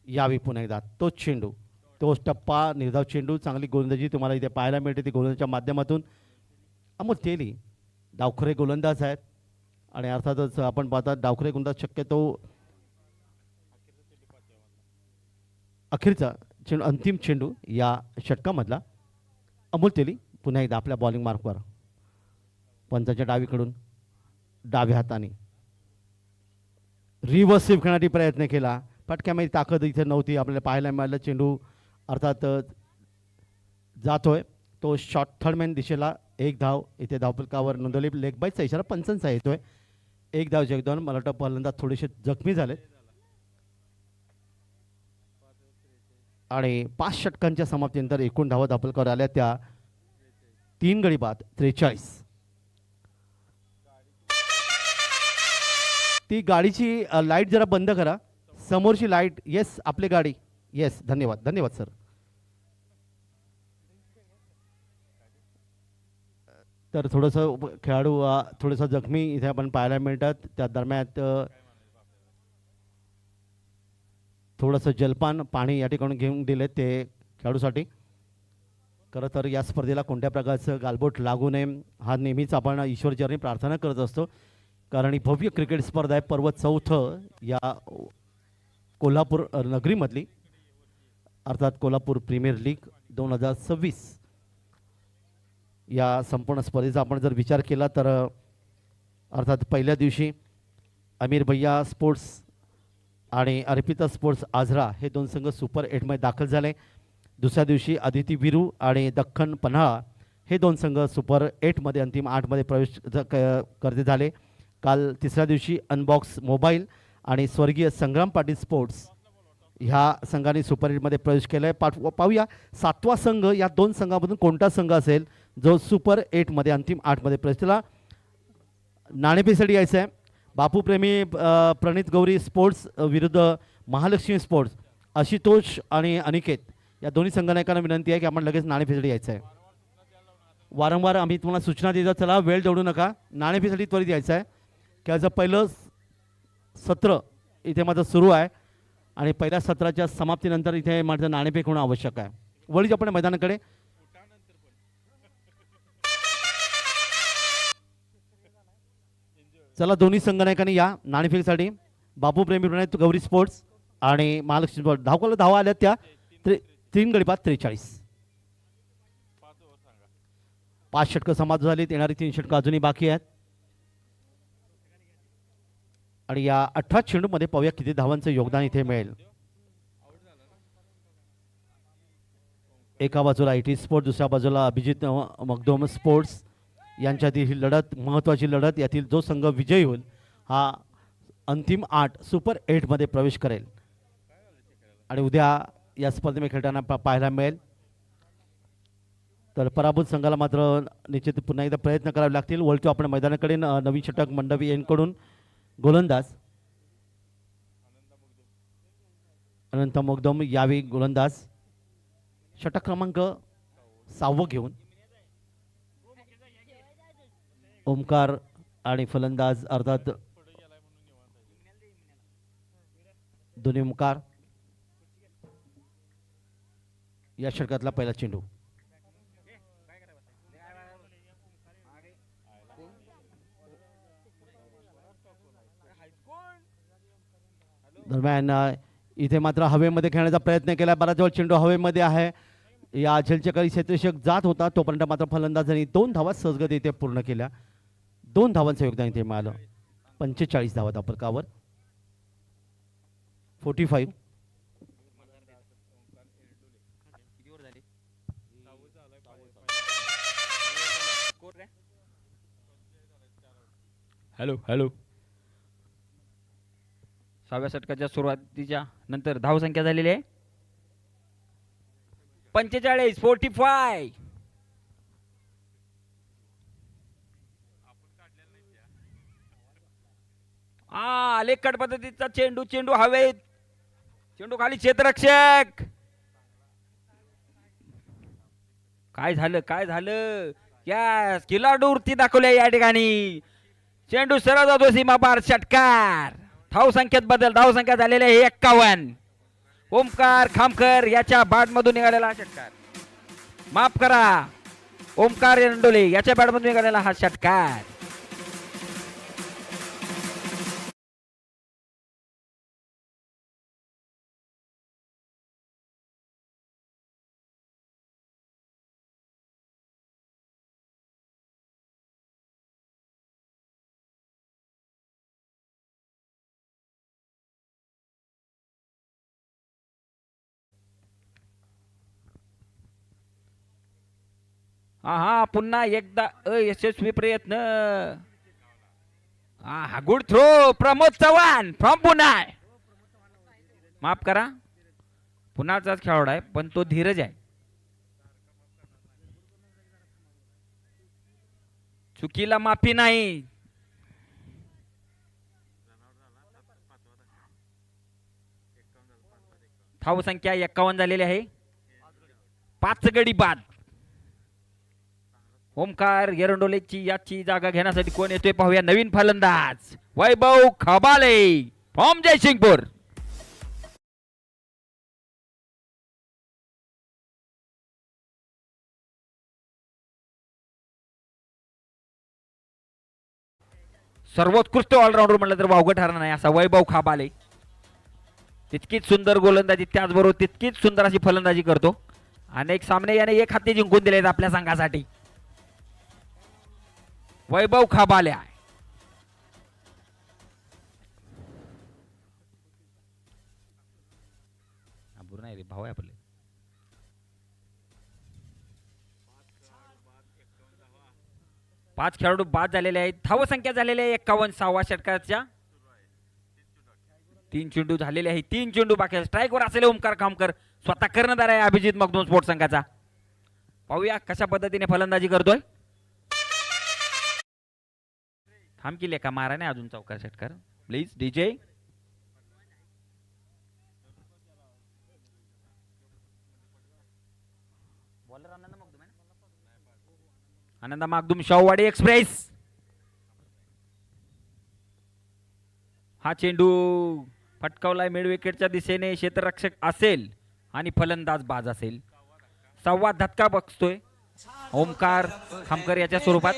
यावी पुन्हा एकदा तोच चेंडू तोच टप्पा निर्धाव चेंडू. चांगली गोलंदाजी तुम्हाला इथे पाहायला मिळते. ती गोलंदाजीच्या माध्यमातून अमोल तेली डावखरे गोलंदाज आहेत आणि अर्थातच आपण पाहतात डावखरे गोलंदाज शक्यतो अखेरचा चेंडू अंतिम चेंडू या षटकामधला. अमोल तेली पुन्हा एकदा आपल्या बॉलिंग मार्कवर. पंचाच्या डावीकडून डाव्या हाताने रिव्हर्स स्वीप खेळण्यासाठी प्रयत्न केला. फटक्यामध्ये ताकद इथे नव्हती आपल्याला पाहायला मिळालं. चेंडू अर्थात जातोय तो शॉर्ट थर्डमॅन दिशेला. 1 धाव इथे धावफलकावर नोंदवली. लेग बाईचा इशारा पंचांचा येतोय. 1 धाव जगदन. मला वाटतं फलंदाज थोडेसे जखमी झालेत आणि 5 षटकांच्या समाप्तीनंतर एकूण धावा धावफलकावर आल्या त्या 3 गडी बाद 43. ती गाडीची लाईट जरा बंद करा. समोरची लाईट. येस आपली गाडी. येस धन्यवाद धन्यवाद सर. तर थोडंसं खेळाडू थोडंसं जखमी इथे आपण पाहायला मिळतात. त्या दरम्यान थोडंसं जलपान पाणी या ठिकाणी घेऊन दिले ते खेळाडूसाठी. खरं तर या स्पर्धेला कोणत्या प्रकारचं गालबोट लागू नये हा नेहमीच आपण ईश्वरचरणी प्रार्थना करत असतो. कारण ही भव्य क्रिकेट स्पर्धा आहे. पर्व 4थं या कोल्हापूर नगरीमधली अर्थात कोल्हापूर प्रीमियर लीग 2026 या संपूर्ण स्पर्धेचा आपण जर विचार केला तर अर्थात पहिल्या दिवशी अमीर भैया स्पोर्ट्स आणि अर्पिता स्पोर्ट्स आजरा हे 2 संघ सुपर 8मध्ये दाखल झाले. दुसऱ्या दिवशी अदिती विरू आणि दख्खन पन्हाळा हे 2 संघ सुपर 8मध्ये अंतिम 8मध्ये प्रवेश करते झाले. काल तिसऱ्या दिवशी अनबॉक्स मोबाईल आणि स्वर्गीय संग्राम पाटील स्पोर्ट्स ह्या संघाने सुपर एटमध्ये प्रवेश केला आहे. पाहूया 7वा संघ या 2 संघामधून कोणता संघ असेल जो सुपर एटमध्ये अंतिम 8मध्ये प्रवेश केला. नाणेफेकसाठी यायचं आहे. बापूप्रेमी प्रणित गौरी स्पोर्ट्स विरुद्ध महालक्ष्मी स्पोर्ट्स. आशुतोष आणि अनिकेत या दोन्ही संघनायकांना विनंती आहे की आपण लगेच नाणेफेकसाठी यायचं आहे. वारंवार आम्ही तुम्हाला सूचना देतो, चला वेळ दौडू नका, नाणेफेकसाठी त्वरित यायचं आहे. की पहिलं सत्र इथे माझं सुरू आहे आणि पहिल्या सत्राच्या समाप्तीनंतर इथे माझं नाणेफेक होणं आवश्यक आहे. वळीच आपण मैदानाकडे. चला दोन्ही संघनायकांनी या नाणेफेकसाठी. बापू प्रेमी प्रणित गौरी स्पोर्ट्स आणि महालक्ष्मी स्पोर्ट्स. धावा आल्या त्या 3 गडी बाद 43. 5 षटकं समाप्त झालीत. येणारी 3 षटकं अजूनही बाकी आहेत. आणि या 18 चेंडूमध्ये पाहूया किती धावांचं योगदान इथे मिळेल. एका बाजूला आयटी स्पोर्ट, दुसऱ्या बाजूला अभिजित मगदोम स्पोर्ट्स यांच्यातील ही लढत, महत्त्वाची लढत. यातील जो संघ विजयी होईल हा अंतिम 8 सुपर 8मध्ये प्रवेश करेल आणि उद्या या स्पर्धेमध्ये खेळताना पाहायला मिळेल. तर पराभूत संघाला मात्र निश्चित पुन्हा एकदा प्रयत्न करावे लागतील. वळतो आपण मैदानाकडे. नवीन षटक मंडवी यांकडून गोलंदाज अनंत मोगदम यावेळी गोलंदाज. षटक क्रमांक 6 घेऊन ओमकार आणि फलंदाज अर्थात दोन्ही ओमकार. या षटकातला पहिला चेंडू दरम्यान इथे मात्र हवेमध्ये खेळण्याचा प्रयत्न केला. बराच वेळ चेंडू हवेमध्ये आहे. या झेलचेकरी क्षेत्ररक्षक जात होता तोपर्यंत मात्र फलंदाजांनी 2 धावा सहजगती इथे पूर्ण केल्या. 2 धावांचं योगदान इथे मिळालं. 45 धावा धापकावर 45. Hello hello. 6व्या षटकाच्या सुरुवातीच्या नंतर धावसंख्या झालेली आहे 45. 45. लेखट पद्धतीचा चेंडू. चेंडू हवेत. चेंडू खाली क्षेत्ररक्षक. काय झालं काय झालं. या खिलाडूवरती दाखवल्या या ठिकाणी. चेंडू सरळ जातो सीमा पार. षटकार. धावसंख्येत बदल. धावसंख्या झालेल्या आहे 51. ओमकार खामकर याच्या बॅटमधून निघालेला षटकार. माफ करा, ओमकार एरंडोले याच्या बॅटमधून निघालेला हा षटकार. हा पुन्हा एकदा अयशस्वी प्रयत्न. हा good throw. Pramod Chavan from Pune. माफ करा, पुण्याचाच खेळाडू आहे पण तो धीरज आहे. चुकीला माफी नाही. धावसंख्या 51 झालेली आहे. 5 गडी बाद. ओमकार एरंडोलेची याची जागा घेण्यासाठी कोण येतोय पाहूया. नवीन फलंदाज वैभव खबाले फ्रॉम जयसिंगपूर. सर्वोत्कृष्ट ऑलराऊंडर म्हणलं तर वावगं ठरणार नाही असा वैभव खाबाले. तितकीच सुंदर गोलंदाजी, त्याचबरोबर तितकीच सुंदर अशी फलंदाजी करतो. अनेक सामने याने 1 हाती जिंकून दिले आहेत आपल्या संघासाठी. वैभव खाबाले आहे. नाही रे भाऊ आहे आपले. 5 खेळाडू बाद झालेले आहेत. धावसंख्या झालेली आहे 51. 6व्या षटकाच्या 3 चेंडू झालेले आहे. 3 चेंडू बाकी. स्ट्राईकवर असेल ओमकार कामकर, स्वतः कर्णधार आहे अभिजित मगदूम स्पोर्ट्स संघाचा. पाहूया कशा पद्धतीने फलंदाजी करतोय. थांब केली का मारा नाही अजून चौकार षटकार please DJ. Anand Magdum Shahuwadi express. हा चेंडू फटकावलाय मिड विकेटच्या दिशेने. क्षेत्ररक्षक असेल आणि फलंदाज बाज असेल. 6वा धक्का बघतोय ओमकार खामकर याच्या स्वरूपात.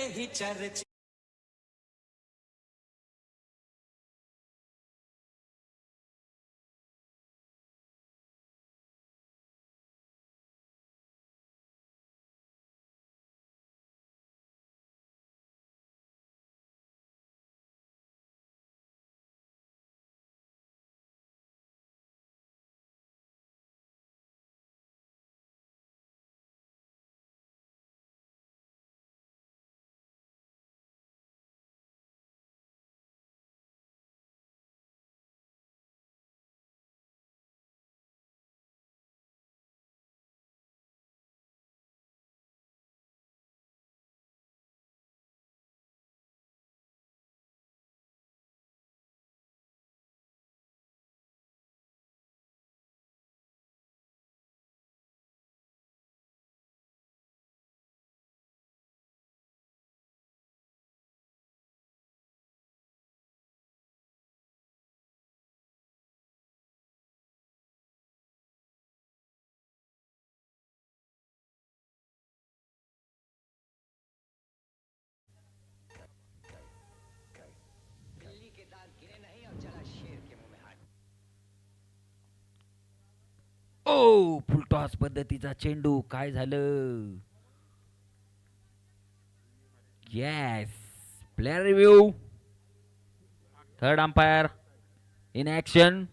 ओ फुलटॉस पद्धतीचा चेंडू. काय झालं. Yes player review. Third umpire in action.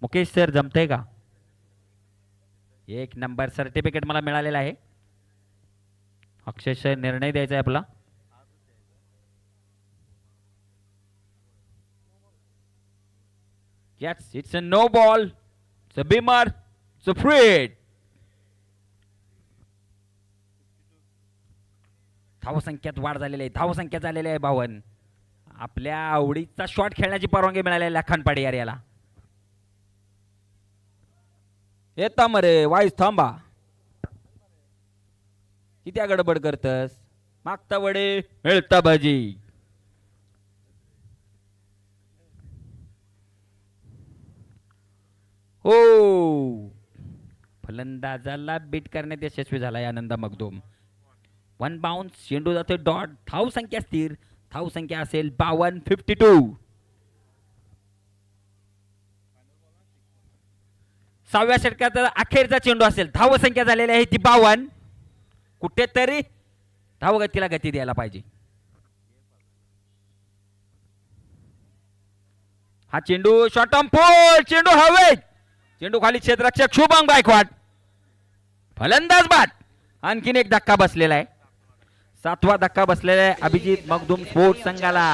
Mukesh sir जमतंय का. 1 नंबर सर्टिफिकेट मला मिळालेला आहे. अक्षरशः निर्णय द्यायचा आहे आपला. Yes, it's a no ball. It's a beamer. It's a free hit. धावसंख्यात वाढ झालेली आहे. धावसंख्या झालेली आहे 52. आपल्या आवडीचा शॉट खेळण्याची परवानगी मिळाली आहे लखनपाडी याला. येता मरे वाईस थांबा. किती गडबड करतस. मागता वडे मिळता भाजी. हो फलंदाजाला बीट करण्यात यशस्वी झालाय आनंद मगदूम. 1 बाउन्स. चेंडू जातोय डॉट. धावसंख्या स्थिर. धावसंख्या असेल 52. 52. 6व्या षटकात अखेरचा चेंडू असेल. धावसंख्या झालेली आहे ती 52. कुठेतरी धावगतीला गती द्यायला पाहिजे. हा चेंडू शॉर्ट ऑन पोल. चेंडू हवेत. चेंडू खाली क्षेत्ररक्षक शुभम गायकवाड. फलंदाज बाद. आणखीन एक धक्का बसलेला आहे. 7वा धक्का बसलेला आहे अभिजित मगदूम स्पोर्ट्स संघाला.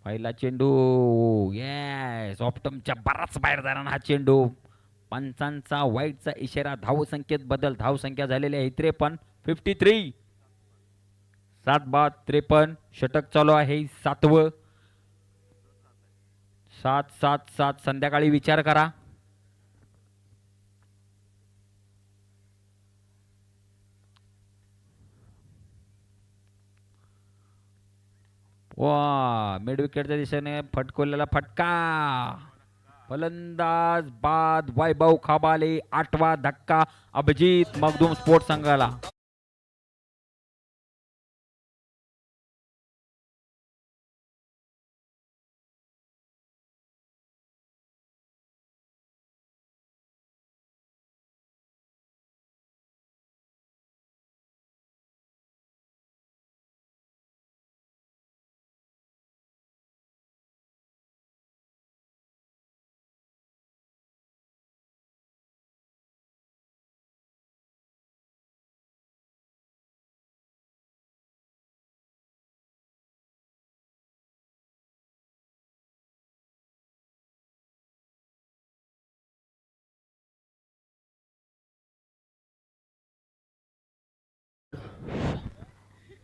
पहिला चेंडू येस ऑप्टमच्या बराच बाहेर जाणार हा चेंडू. पंचांचा वाईटचा इशारा. धावसंख्येत बदल. धावसंख्या झालेली आहे 53 53. 7 बाद 53. षटक चालू आहे 7वं. 7-7-7. संध्याकाळी विचार करा. वा मिड विकेटच्या दिशेने फटकवलेला फटका. फलंदाज बाद. वैभव खाबाले. 8वा धक्का अभिजित मगदूम स्पोर्ट्स संघाला.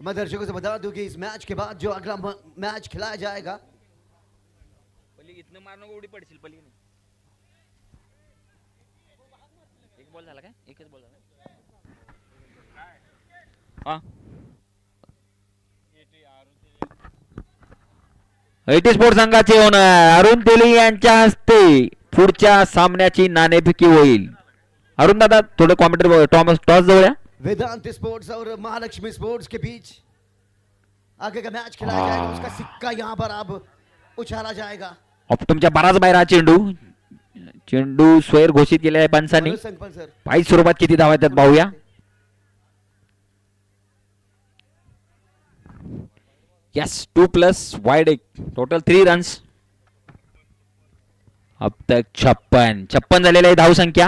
मैं दर्शकों से बता दूं कि इस मैच के बाद जो अगला मैच खिलाया जाएगा इथनं मारणं उडी पडशील पली. एक बॉल झाला काय? एकच बॉल झाला. हा एटी स्पोर्ट संघाचे ओनर अरुण तेली यांच्या हस्ते पुढच्या सामन्याची नाणेफेकी होईल. अरुण दादा थोडं कॉमेंटर टॉस जवळ या. वेदांत स्पोर्ट्स और महालक्ष्मी स्पोर्ट्स के बीच आगे का मैच खिलाया जाएगा. उसका सिक्का यहाँ पर अब उछाला जाएगा. ऑप्टमच्या बराच बाहेर हा चेंडू. चेंडू स्वैर घोषित केला आहे पंचांनी. संकपल सर पाहिजे स्वरूपात किती धावा येतात पाहूया. यस 2+ वाइड एक टोटल 3 रन्स. अब तक 56 झालेली आहे धावसंख्या.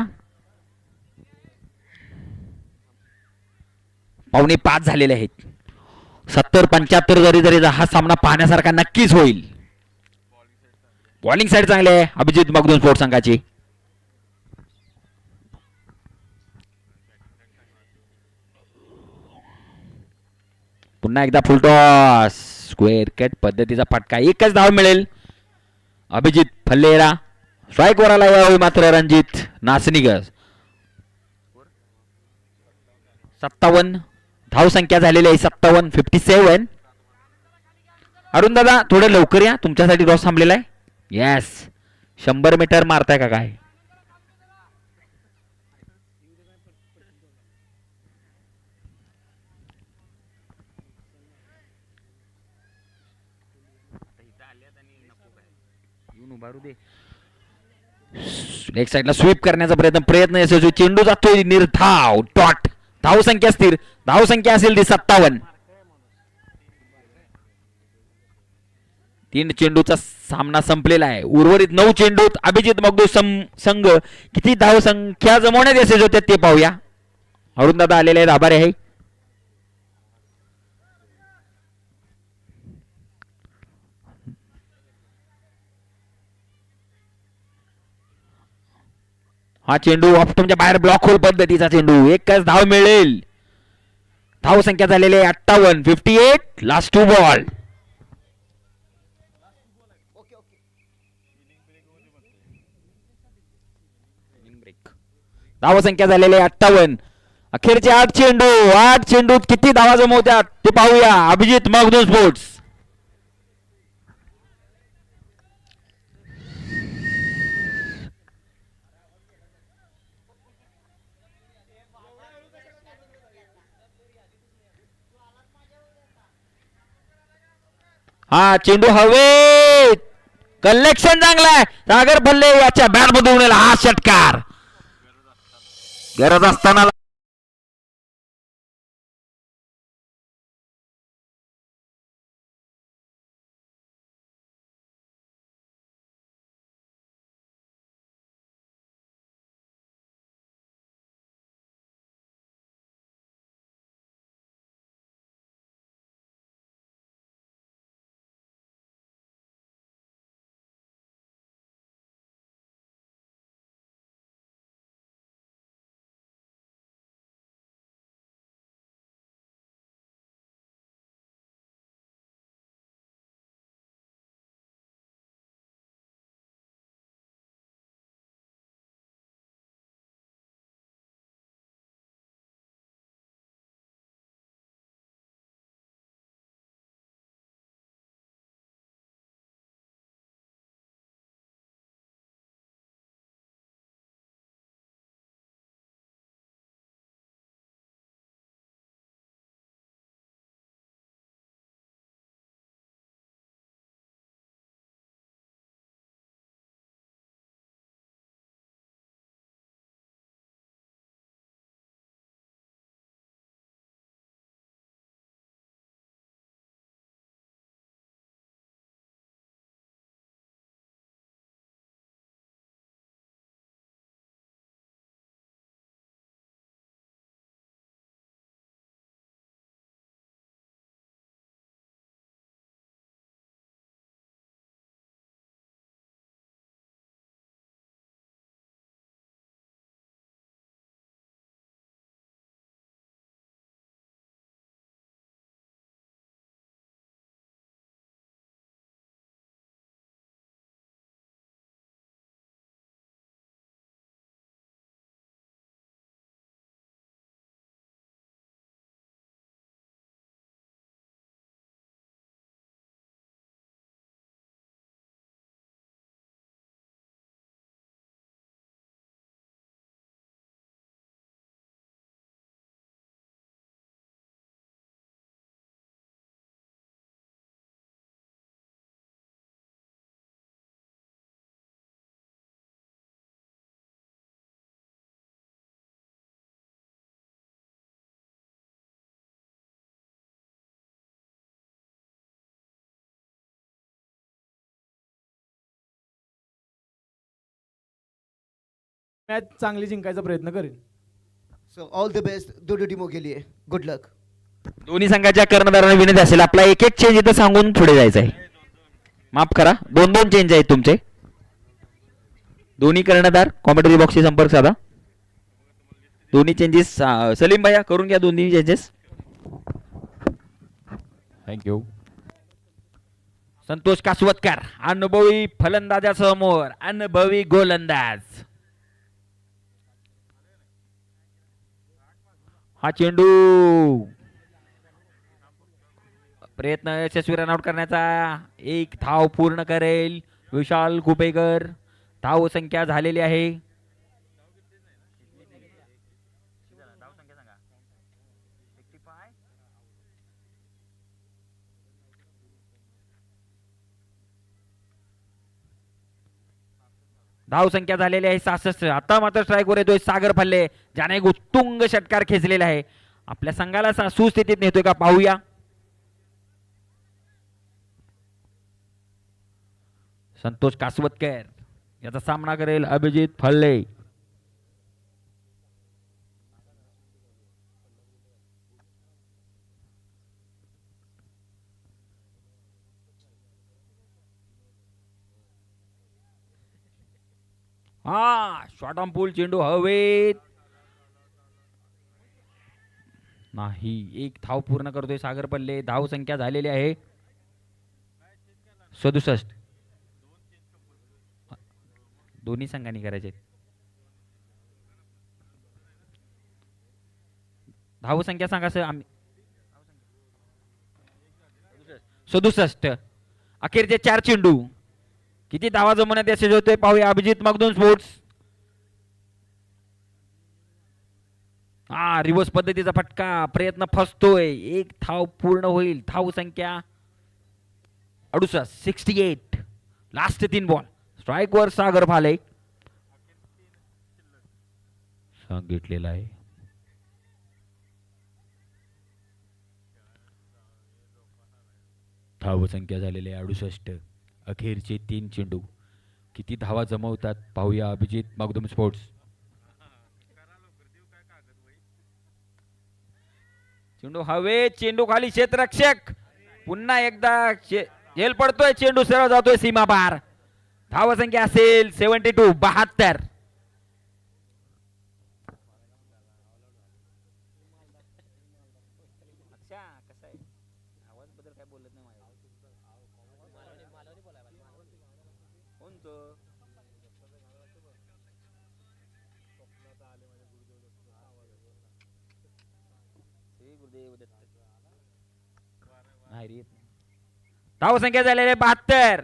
4.5 झालेले आहेत. 70-75 जरी हा सामना पाहण्यासारखा नक्कीच होईल. बॉलिंग साइड चांगली आहे अभिजित मगदूम स्पोर्ट्स संघाची. पुन्हा एकदा फुलटॉस. स्क्वेअर कट पद्धतीचा फटका. एकच धाव मिळेल. अभिजित फल्लेरा स्ट्राईक वर आला यावेळी मात्र रणजित नासनिगर. 57 धावसंख्या झालेली आहे 57. अरुण दादा थोडं लवकर या. तुमच्यासाठी रॉस थांबलेला आहे. येस 100 मीटर मारताय का काय? लेग साइडला स्वीप करण्याचा प्रयत्न यशस्वी. चेंडू जातोय निर्धाव. डॉट. धावसंख्या स्थिर. धावसंख्या असेल ती 57. 3 चेंडूचा सामना संपलेला आहे. उर्वरित 9 चेंडूत अभिजित मगदूम संघ किती धावसंख्या जमवण्यात यशस्वी होते ते पाहूया. अरुण दादा आलेले आहेत. आभारी आहे. हा चेंडू ऑप्टमच्या बाहेर ब्लॉक होल पद्धतीचा चेंडू. एकच धाव मिळेल. धावसंख्या झालेली आहे 58. Last 2 ball. धावसंख्या झालेली आहे 58. अखेरचे 8 चेंडूत किती धावा जमवतात ते पाहूया. अभिजित मगदूम स्पोर्ट्स. हा चेंडू हवेत. कलेक्शन चांगला आहे. सागर भल्ले याच्या बॅट मधून हा षटकार. गरज असताना मॅच चांगली जिंकायचा प्रयत्न करेन. सो ऑल द बेस्ट दोनों टीमों के लिए. गुड लक. दोन्ही संघाच्या कर्णधारांना विनंती असेल आपला एक एक चेंज इथं सांगून पुढे जायचं आहे. माफ करा, 2-2 चेंज आहेत तुमचे. दोन्ही कर्णधार कॉमेंटरी बॉक्सशी संपर्क साधा. दोन्ही चेंजेस सलीम भैया करून घ्या दोन्ही चेंजेस. थँक्यू. संतोष कासवतकर अनुभवी फलंदाजासमोर अनुभवी गोलंदाज. हा चेंडू प्रयत्न यशस्वी रनआउट करण्याचा. एक धाव पूर्ण करेल विशाल कुपेकर. धाव संख्या झालेली आहे. धाव संख्या झालेली आहे 66. आता मात्र स्ट्राईकवर येतोय सागर फल्ले, ज्याने एक उत्तुंग षटकार खेचलेला आहे. आपल्या संघाला सुस्थितीत नेतोय का पाहूया. संतोष कासवतकर याचा सामना करेल अभिजित फल्ले. हा शॉर्ट ऑन पूल चेंडू हवेत नाही. एक धाव पूर्ण करतोय सागर पल्ले. धाव संख्या झालेली आहे 67. दोन्ही संघांनी करायचे. धाव संख्या सांगा सर. आम्ही 67. अखेरचे 4 चेंडू किती धावा जमवण्यात यशस्वी होतोय पाहूया. अभिजित मगदूम स्पोर्ट्स. रिव्हर्स पद्धतीचा फटका. प्रयत्न फसतोय. एक धाव पूर्ण होईल. धाव संख्या 68. 68. Last 3 ball. स्ट्राईक वर सागर फाले सांगितलेला आहे. धाव संख्या झालेली आहे 68. अखेरचे 3 चेंडू किती धावा जमवतात पाहूया अभिजित मगदुम स्पोर्ट्स. चेंडू हवे. चेंडू खाली क्षेत्ररक्षक. पुन्हा एकदा झेल पडतोय. चेंडू सरळ जातोय सीमा पार. धाव संख्या असेल 72. 72. धाव संख्या झालेले 72.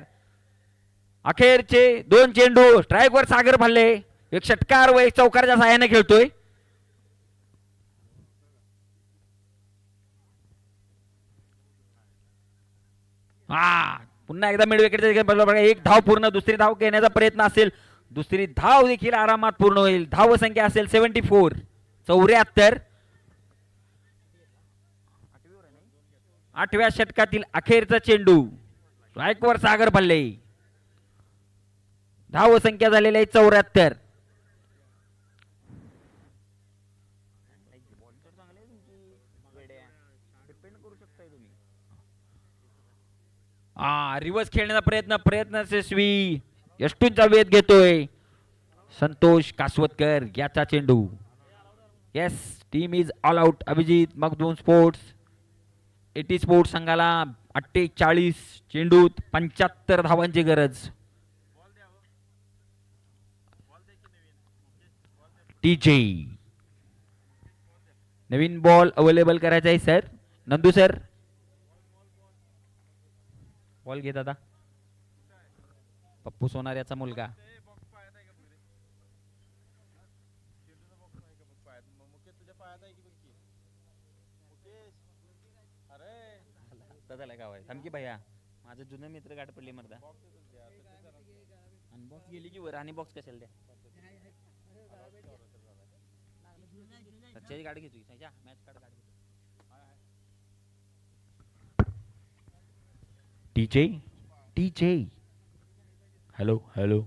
अखेरचे 2 चेंडू. स्ट्राईक वर सागर फल्ले एक षटकार व एक चौकारच्या साहाय्याने खेळतोय. पुन्हा एकदा मिड विकेट. एक धाव पूर्ण. दुसरी धाव घेण्याचा प्रयत्न असेल. दुसरी धाव देखील आरामात पूर्ण होईल. धाव संख्या असेल 74. 74. 8व्या षटकातील अखेरचा चेंडू. स्ट्राईक वर सागर फल्ले. धाव संख्या झालेली आहे 74. रिव्हर्स खेळण्याचा प्रयत्न यशस्वी. यष्टूंचा वेध घेतोय संतोष कासवतकर. याचा चेंडू. Yes, team is all out. Abhijit Magdum sports. Eighty sports संघाला 48 चेंडूत 75 धावांची गरज. टीजे नवीन बॉल अवेलेबल करायचा आहे सर. नंदू सर बॉल घेत आता. पप्पू सोनार याचा मुलगा. थमकी भैया माझं जुनं मित्र गाठ पडली मर्दा. अनबॉक्स गेली की वर आणि बॉक्स कशाला द्या. सच्चाई गाडी घेतोय मॅच कार्ड गाडी. TJ TJ hello hello.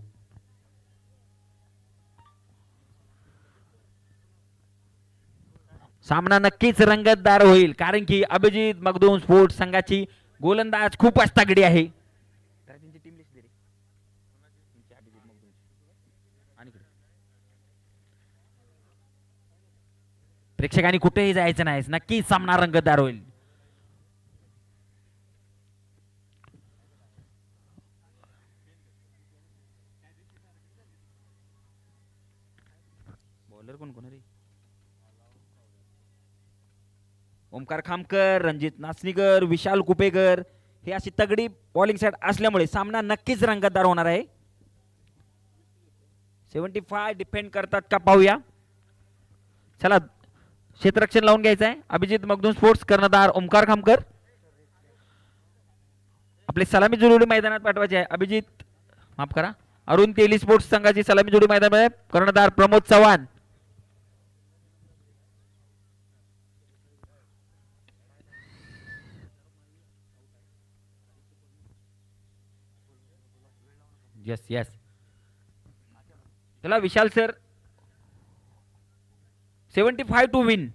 सामना नक्कीच रंगतदार होईल कारण की अभिजित मगदूम स्पोर्ट्स संघाची गोलंदाज खूपच तगडी आहे. प्रेक्षकांनी कुठेही जायचं नाही, नक्कीच सामना रंगतदार होईल. बॉलर कोण कोण रे? ओमकार खामकर, रणजित नाचणीकर, विशाल कुपेकर हे अशी तगडी बॉलिंग सेट असल्यामुळे सामना नक्कीच रंगतदार होणार आहे. 75 डिफेंड करतात का पाहूया. चला क्षेत्ररक्षण लावून घ्यायचं आहे. अभिजित मगदूम स्पोर्ट्स कर्णधार ओमकार खामकर. आपली सलामी जोडी मैदानात पाठवायची आहे. अभिजित माफ करा अरुण तेली स्पोर्ट्स संघाची सलामी जोडी मैदानात कर्णधार प्रमोद चव्हाण. यस यस चला Vishal sir 75 to win.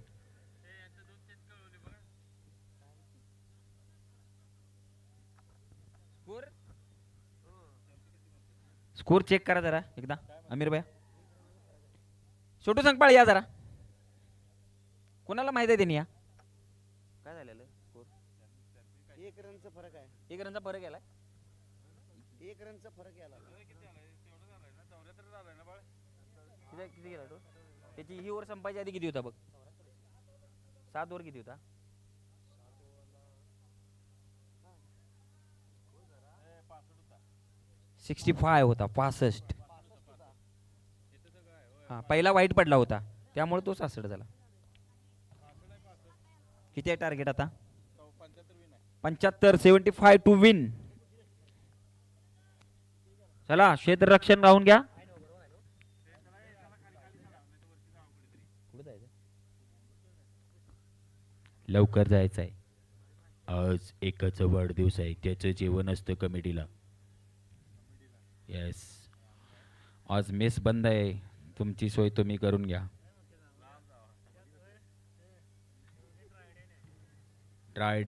Score check करा जरा एकदा अमीर भैया. छोटू संगपाळ या जरा. कोणाला माहित आहे त्यांनी या काय झालेलं स्कोर? 1 रनचा फरक आहे. 1 रनचा फरक गेला. 1 रनचा फरक आला. किती गेला तो? त्याची ही ओव्हर संपायच्या आधी किती होता बघ? 7 ओव्हर किती होता? $65 होता. 65. हा पहिला वाईट पडला होता त्यामुळे तो 66 झाला. किती आहे टार्गेट आता? 75. 75 टू विन. चला क्षेत्ररक्षण राहून घ्या. लवकर जायचं आहे. आज एकाचा वाढदिवस आहे, त्याचं जेवण असतं कमिटीला. येस आज मेस बंद आहे, तुमची सोय तुम्ही करून घ्या. ट्राय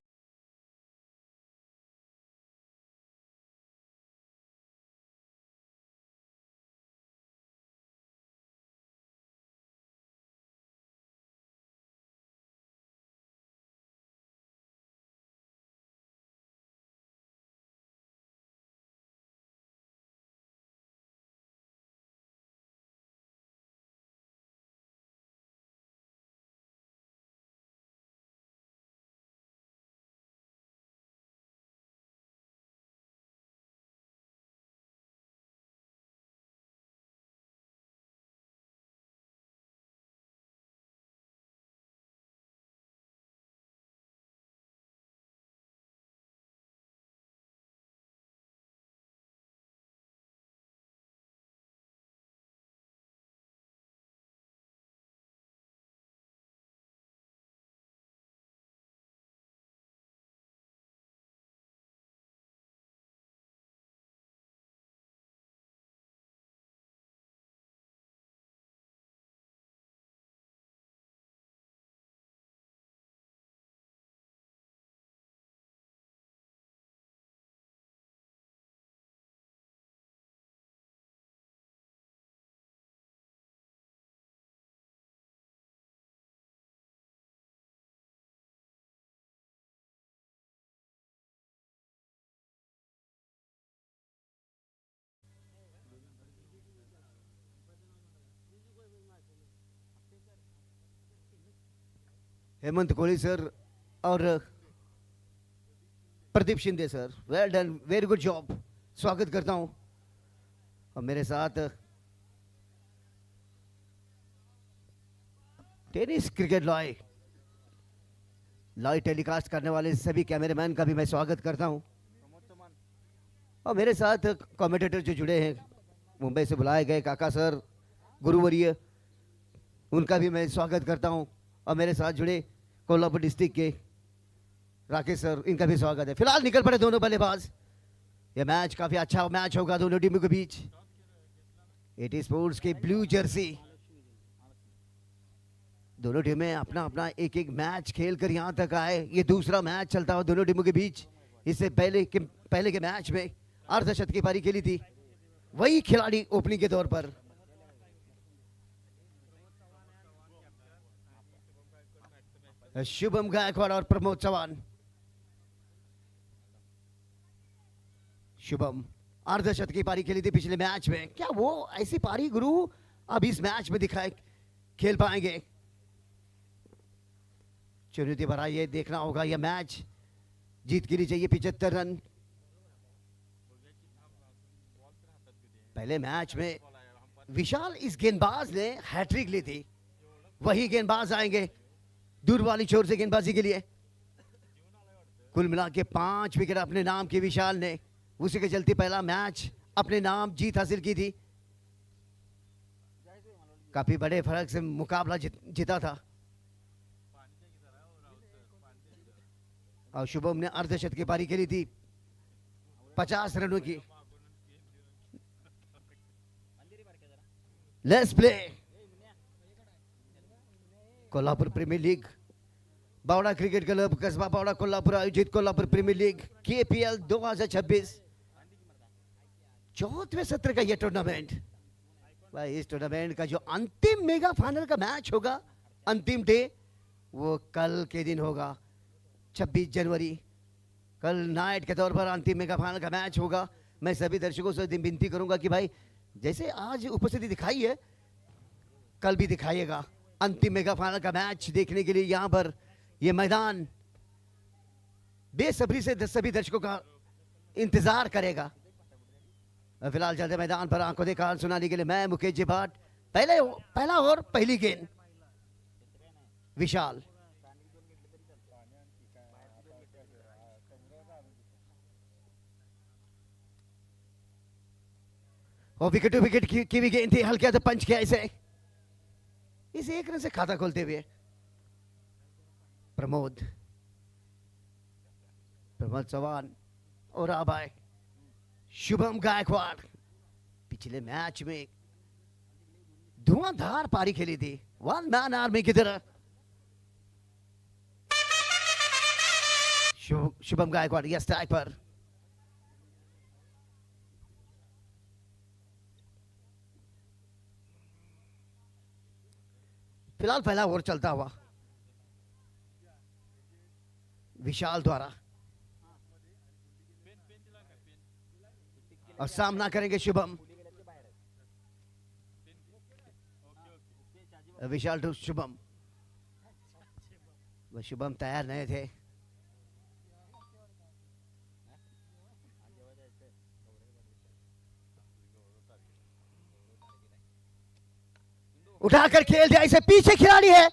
हेमंत कोहली सर और प्रदीप शिंदे सर, वेल डन, वेरी गुड जॉब. स्वागत करता हूं. और मेरे साथ टेनिस क्रिकेट लाइव टेलीकास्ट करने वाले सभी कैमरामैन का भी मैं स्वागत करता हूं. और मेरे साथ कमेंटेटर जो जुड़े हैं मुंबई से बुलाए गए काका सर गुरुवर्य, उनका भी मैं स्वागत करता हूं. और मेरे साथ जुड़े कोल्हापुर डिस्ट्रिक्ट के राकेश सर, इनका भी स्वागत है. फिलहाल निकल पड़े दोनों बल्लेबाज. यह मैच काफी अच्छा मैच होगा दोनों टीमों के बीच. एटी स्पोर्ट्स के ब्लू जर्सी दोनों टीमें अपना अपना एक एक मैच खेल कर यहाँ तक आए। ये दूसरा मैच चलता हुआ दोनों टीमों के बीच। इससे पहले के मैच में अर्धशतक की पारी खेली थी वही खिलाड़ी ओपनिंग के तौर पर। शुभम गायकवाड़ और प्रमोद चौहान। शुभम अर्धशतक की पारी खेली थी पिछले मैच में। क्या वो ऐसी पारी गुरु अब इस मैच में दिखाए खेल पाएंगे? चुनौती भरा ये देखना होगा। यह मैच जीत के लिए चाहिए 75 रन। पहले मैच में विशाल इस गेंदबाज ने हैट्रिक ली थी, वही गेंदबाज आएंगे दूर वाली छोर से गेंदबाजी के लिए। कुल मिला के 5 विकेट अपने नाम की विशाल ने, उसी के चलते पहला मैच अपने नाम जीत हासिल की थी। काफी बड़े फर्क से मुकाबला जीता था। और शुभम ने अर्धशतक की पारी खेली थी 50 रनों की। Let's play. Kolhapur premier league, Bawda cricket club Kasba Bawda Kolhapur आयोजित कोल्हापुर प्रीमियर लीग KPL 2026 चौथे सत्र का यह टूर्नामेंट। भाई इस टूर्नामेंट का जो अंतिम मेगा फाइनल का मैच होगा, अंतिम डे, वो कल के दिन होगा 26 जनवरी। कल नाइट के तौर पर अंतिम मेगा फाइनल का मैच होगा। मैं सभी दर्शकों से विनती करूंगा कि भाई जैसे आज उपस्थिति दिखाई है कल भी दिखाइएगा। अंतिम मेगा फाइनल का मैच देखने के लिए यहां पर यह मैदान बेसब्री से सभी दर्शकों का इंतजार करेगा। फिलहाल चलते मैदान पर आंखों देखा सुनाने के लिए मैं मुकेश जी भाट। पहला ओवर पहली गेंद विशाल। और विकेट टू विकेट की भी गेंद थी, हल्के से पंच किया इसे 1 रन से खाता खोलते हुए प्रमोद चौहान। और अब आए शुभम गायकवाड़। पिछले मैच में धुआंधार पारी खेली थी 1 मैन आर्मी की तरह। शुभम गायकवाड़ यह स्ट्राइक पर। फिलहाल पहला ओवर चलता हुआ विशाल द्वारा, और सामना करेंगे शुभम। विशाल टू शुभम। वह शुभम तैयार नहीं थे। उठाकर खेल दिया, इसे पीछे खिलाड़ी है।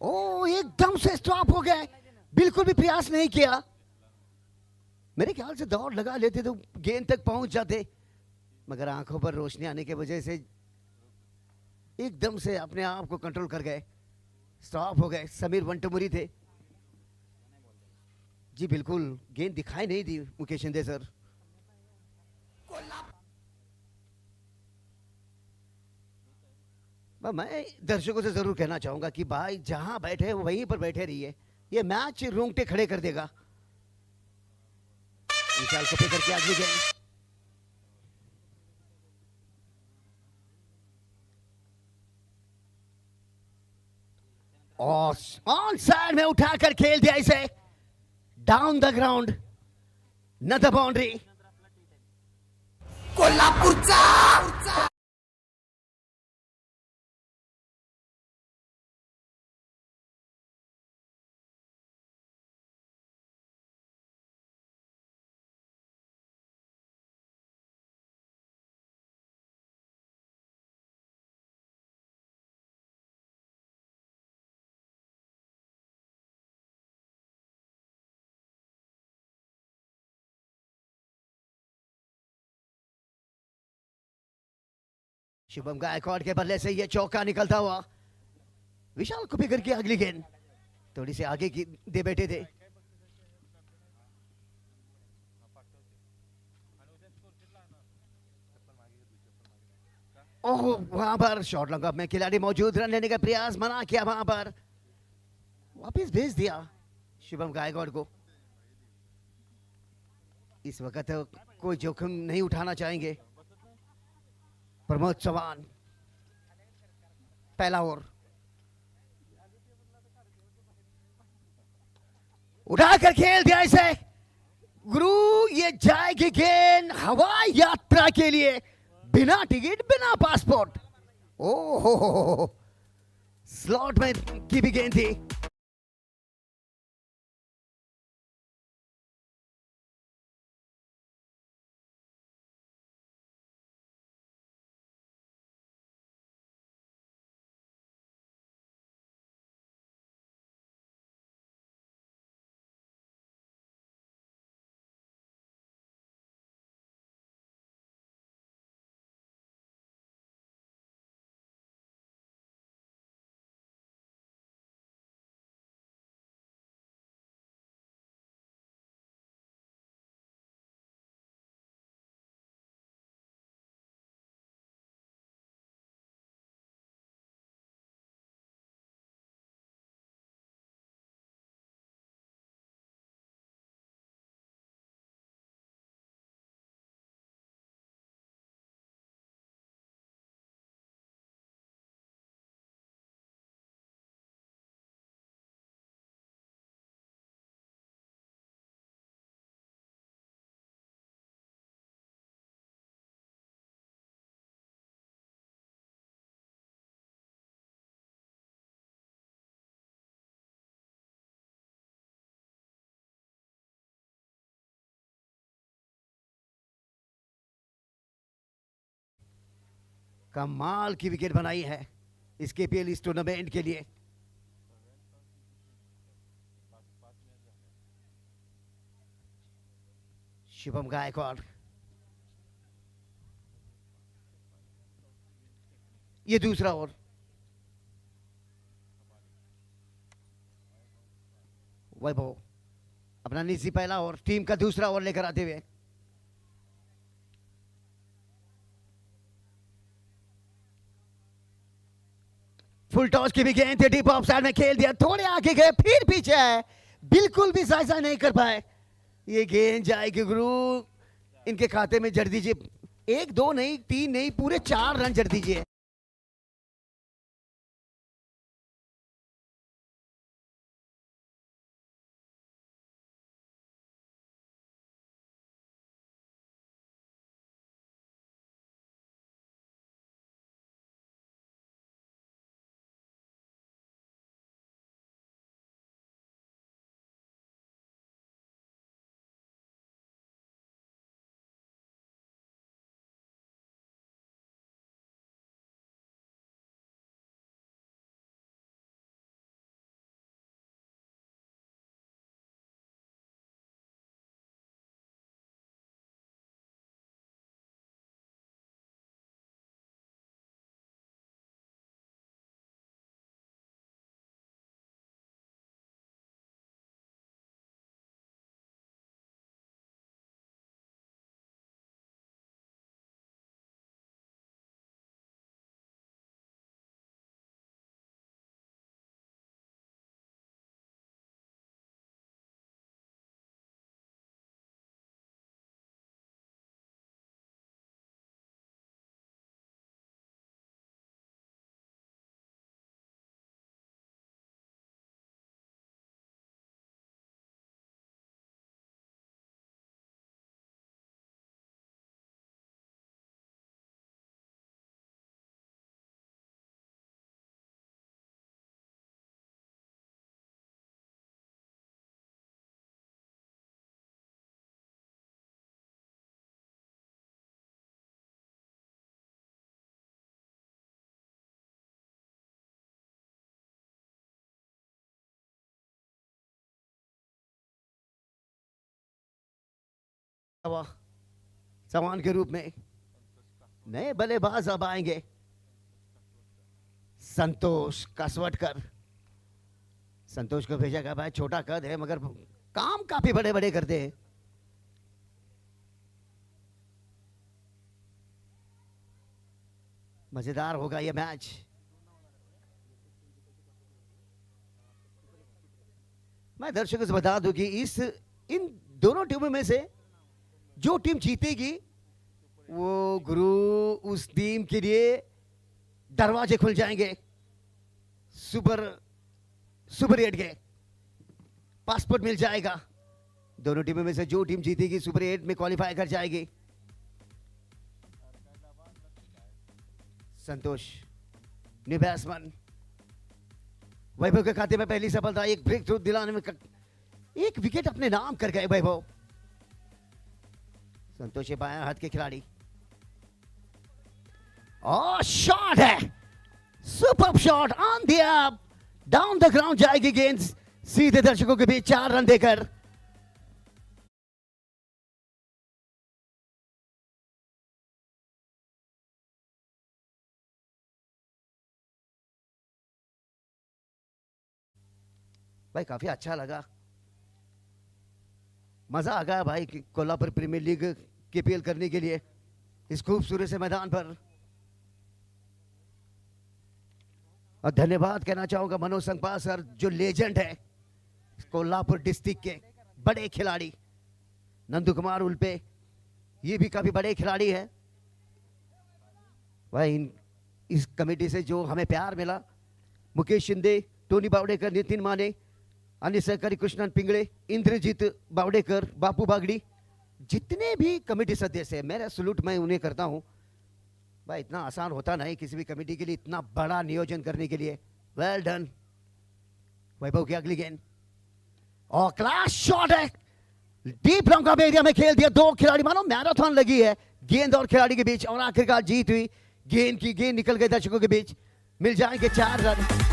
ओ एकदम से स्टॉप हो गए, बिल्कुल भी प्रयास नहीं किया। मेरे ख्याल से दौड़ लगा लेते तो गेंद तक पहुंच जाते, मगर आंखों पर रोशनी आने की वजह से एकदम से अपने आप को कंट्रोल कर गए, स्टॉप हो गए। समीर वंटमुरी थे जी, बिल्कुल गेंद दिखाई नहीं दी मुकेश शिंदे सर। मैं दर्शकों से जरूर कहना चाहूंगा कि भाई जहां बैठे वहीं पर बैठे रहिए, ये मैच रोंगटे खड़े कर देगा। विशाल को पकड़ के आगे गए। और ऑन साइड में उठाकर खेल दिया इसे डाउन द ग्राउंड, न द बाउंड्री। कोल्हापुरचा शुभम गायकवाड़ के बल्ले से यह चौका निकलता हुआ विशाल को फिकर की अगली गेंद थोड़ी सी आगे की दे बैठे थे। ओह, वहां पर शॉर्ट लंग में खिलाड़ी मौजूद, रन लेने का प्रयास मना किया, वहां पर वापस भेज दिया शुभम गायकवाड़ को। इस वक्त कोई जोखिम नहीं उठाना चाहेंगे प्रमोद चौहान। पहला ओवर उठाकर खेल दिया इसे, गुरु ये जाएगी गेंद हवाई यात्रा के लिए, बिना टिकट बिना पासपोर्ट। ओहो, स्लॉट में की भी गेंद थी। कमाल की विकेट बनाई है इस केपीएल इस टूर्नामेंट के लिए। शुभम गायकवाड़, ये दूसरा ओवर, वैभव अपना निजी पहला ओवर, टीम का दूसरा ओवर लेकर आते हुए। फुल टॉस की भी गेंद थी, डीप ऑफ साइड में खेल दिया, थोड़े आगे गए फिर पीछे है, बिल्कुल भी साइजा नहीं कर पाए। ये गेंद जाएगी गुरु इनके खाते में जड़ दीजिए, 1 2 नहीं 3 नहीं पूरे 4 रन जड़ दीजिए। समान के रूप में नए बल्लेबाज अब आएंगे, संतोष कसवटकर। संतोष को भेजा गया, भाई छोटा कद है मगर काम काफी बड़े बड़े करते हैं। मजेदार होगा यह मैच। मैं दर्शकों से बता दूं कि इन दोनों टीमों में से जो टीम जीतेगी वो गुरु उस टीम के लिए दरवाजे खुल जाएंगे। सुपर 8 के पासपोर्ट मिल जाएगा। दोनों टीमों में से जो टीम जीतेगी सुपर 8 में क्वालिफाई कर जाएगी। संतोष न्यू बैट्समैन, वैभव के खाते में पहली सफलता, एक ब्रेक थ्रू दिलाने में एक विकेट अपने नाम कर गए वैभव। संतोष ये बायां हाथ के खिलाड़ी, और शॉट है, super shot on the up, down the ground जाएगी गेंद सीधे दर्शकों के बीच 4 रन देकर। भाई काफी अच्छा लगा, मजा आ गया भाई कोल्हापुर प्रीमियर लीग केपीएल करने के लिए इस खूबसूरत से मैदान पर। और धन्यवाद कहना चाहूंगा मनोज संगपाल सर, जो लेजेंड है कोल्हापुर डिस्ट्रिक्ट के बड़े खिलाड़ी। नंदू कुमार उल्पे, ये भी काफी बड़े खिलाड़ी है भाई। इस कमेटी से जो हमें प्यार मिला, मुकेश शिंदे, टोनी बावड़ेकर, नितिन माने, अन्य सहकारी कृष्णन पिंगड़े, इंद्रजीत बावड़ेकर, बापू बागड़ी, जितने भी कमेटी सदस्य हैं, मेरा सलूट मैं उन्हें करता हूं भाई। इतना आसान होता नहीं किसी भी कमेटी के लिए इतना बड़ा नियोजन करने के लिए। वेल डन। वैभव की अगली गेंद, और क्लास शॉट है, डीप लॉन्ग ऑफ एरिया में खेल दिया। 2 खिलाड़ी, मानो मैराथन लगी है गेंद और खिलाड़ी के बीच, और आखिरकार जीत हुई। गेंद निकल गई दर्शकों के बीच, मिल जाएंगे 4 रन।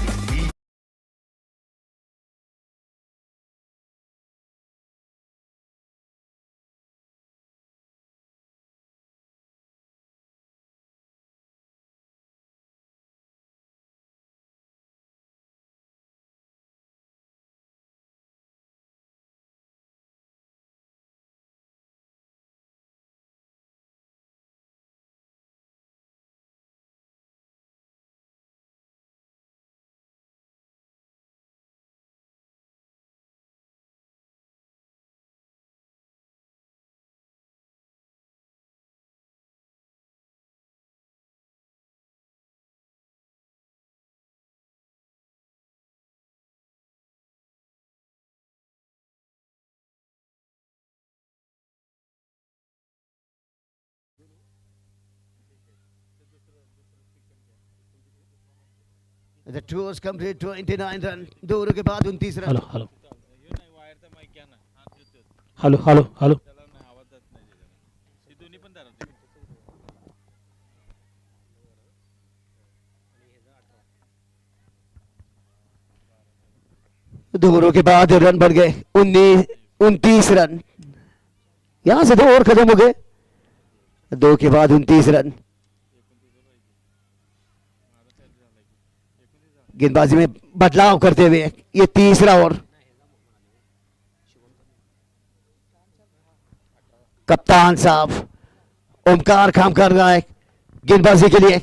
The tours complete 29 run, 2 over के बाद 29 रन। Hello hello hello hello hello 2 ओवरों के बाद रन बढ़ गए 29 रन। यहां से 2 ओवर खत्म हो गए, 2 के बाद 29 रन। गेंदबाजी में बदलाव करते हुए ये तीसरा ओवर। कप्तान साहब ओमकार खामकर नायक गेंदबाजी के लिए।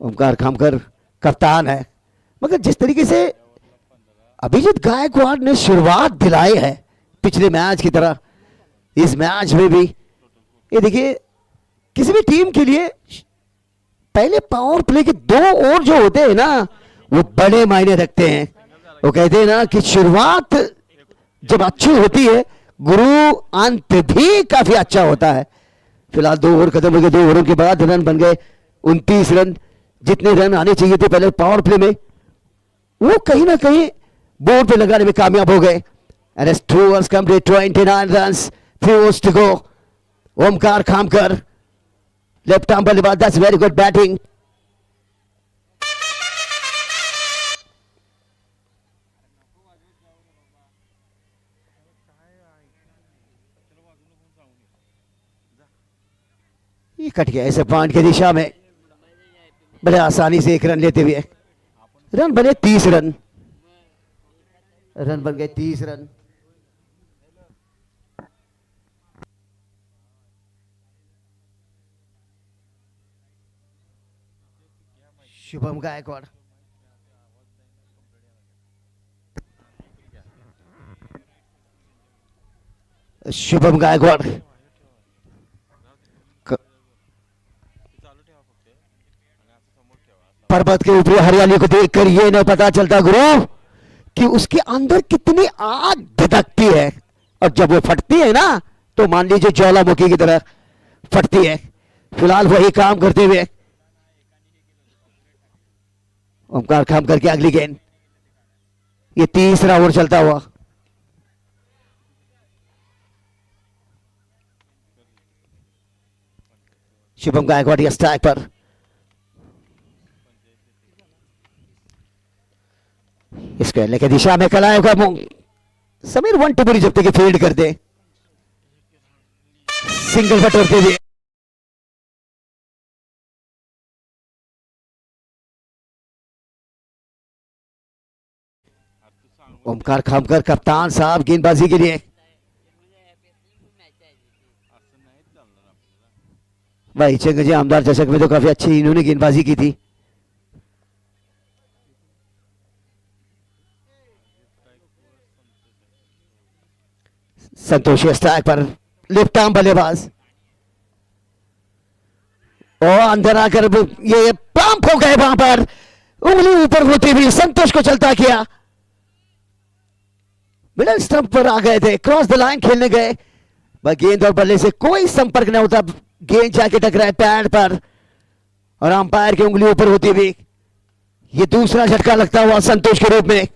ओमकार खामकर कप्तान है, मगर जिस तरीके से अभिजीत गायकवाड़ ने शुरुआत दिलाई है पिछले मैच की तरह, इस मैच में भी ये देखिए, किसी भी टीम के लिए पहले पावर प्ले के 2 ओवर जो होते हैं ना, वो बड़े मायने रखते हैं। वो कहते हैं ना कि शुरुआत जब अच्छी होती है, गुरु अंत भी काफी अच्छा होता है। फिलहाल 2 ओवर खत्म हो गए, 2 ओवरों के बाद रन बन गए 29 रन। जितने रन आने चाहिए थे पहले पावर प्ले में, वो कहीं ना कहीं बोर्ड पे लगाने में कामयाब हो गए। And as 2 overs complete 29 runs, 3 overs to go. Omkar Khamkar left arm बल्लेबाज, दैट्स वेरी गुड बैटिंग। ये कट गया ऐसे पॉइंट की दिशा में, बड़े आसानी से 1 रन लेते हुए। रन बने 30 रन, रन बन गए 30 रन। शुभम गायकवाड़, शुभम गायकवाड़ पर्वत के ऊपरी हरियाली को देखकर ये न पता चलता गुरु कि उसके अंदर कितनी आग धधकती है, और जब वो फटती है ना तो मान लीजिए ज्वालामुखी की तरह फटती है। फिलहाल वही काम करते हुए ओमकार काम करके अगली गेंद, ये तीसरा ओवर चलता हुआ। शुभम गायकवाड़ या स्ट्राइक पर, इसको लेके दिशा में कला होगा समीर 1-2 पूरी जब तक फील्ड कर दे, सिंगल बटोरते हुए ओमकार खामकर कप्तान साहब गेंदबाजी के लिए। भाई चंग जी आमदार चषक में तो काफी अच्छी इन्होंने गेंदबाजी की थी। संतोष स्ट्राइक पर, लेफ्ट आर्म बल्लेबाज और अंदर आकर ये पंप हो गए, वहां पर उंगली ऊपर होती हुई संतोष को चलता किया, मिडल स्टंप पर आ गए थे, क्रॉस द लाइन खेलने गए, गेंद और बल्ले से कोई संपर्क नहीं होता, गेंद जाके टकराए पैड पर और अंपायर की उंगली ऊपर होती हुई। ये दूसरा झटका लगता हुआ संतोष के रूप में।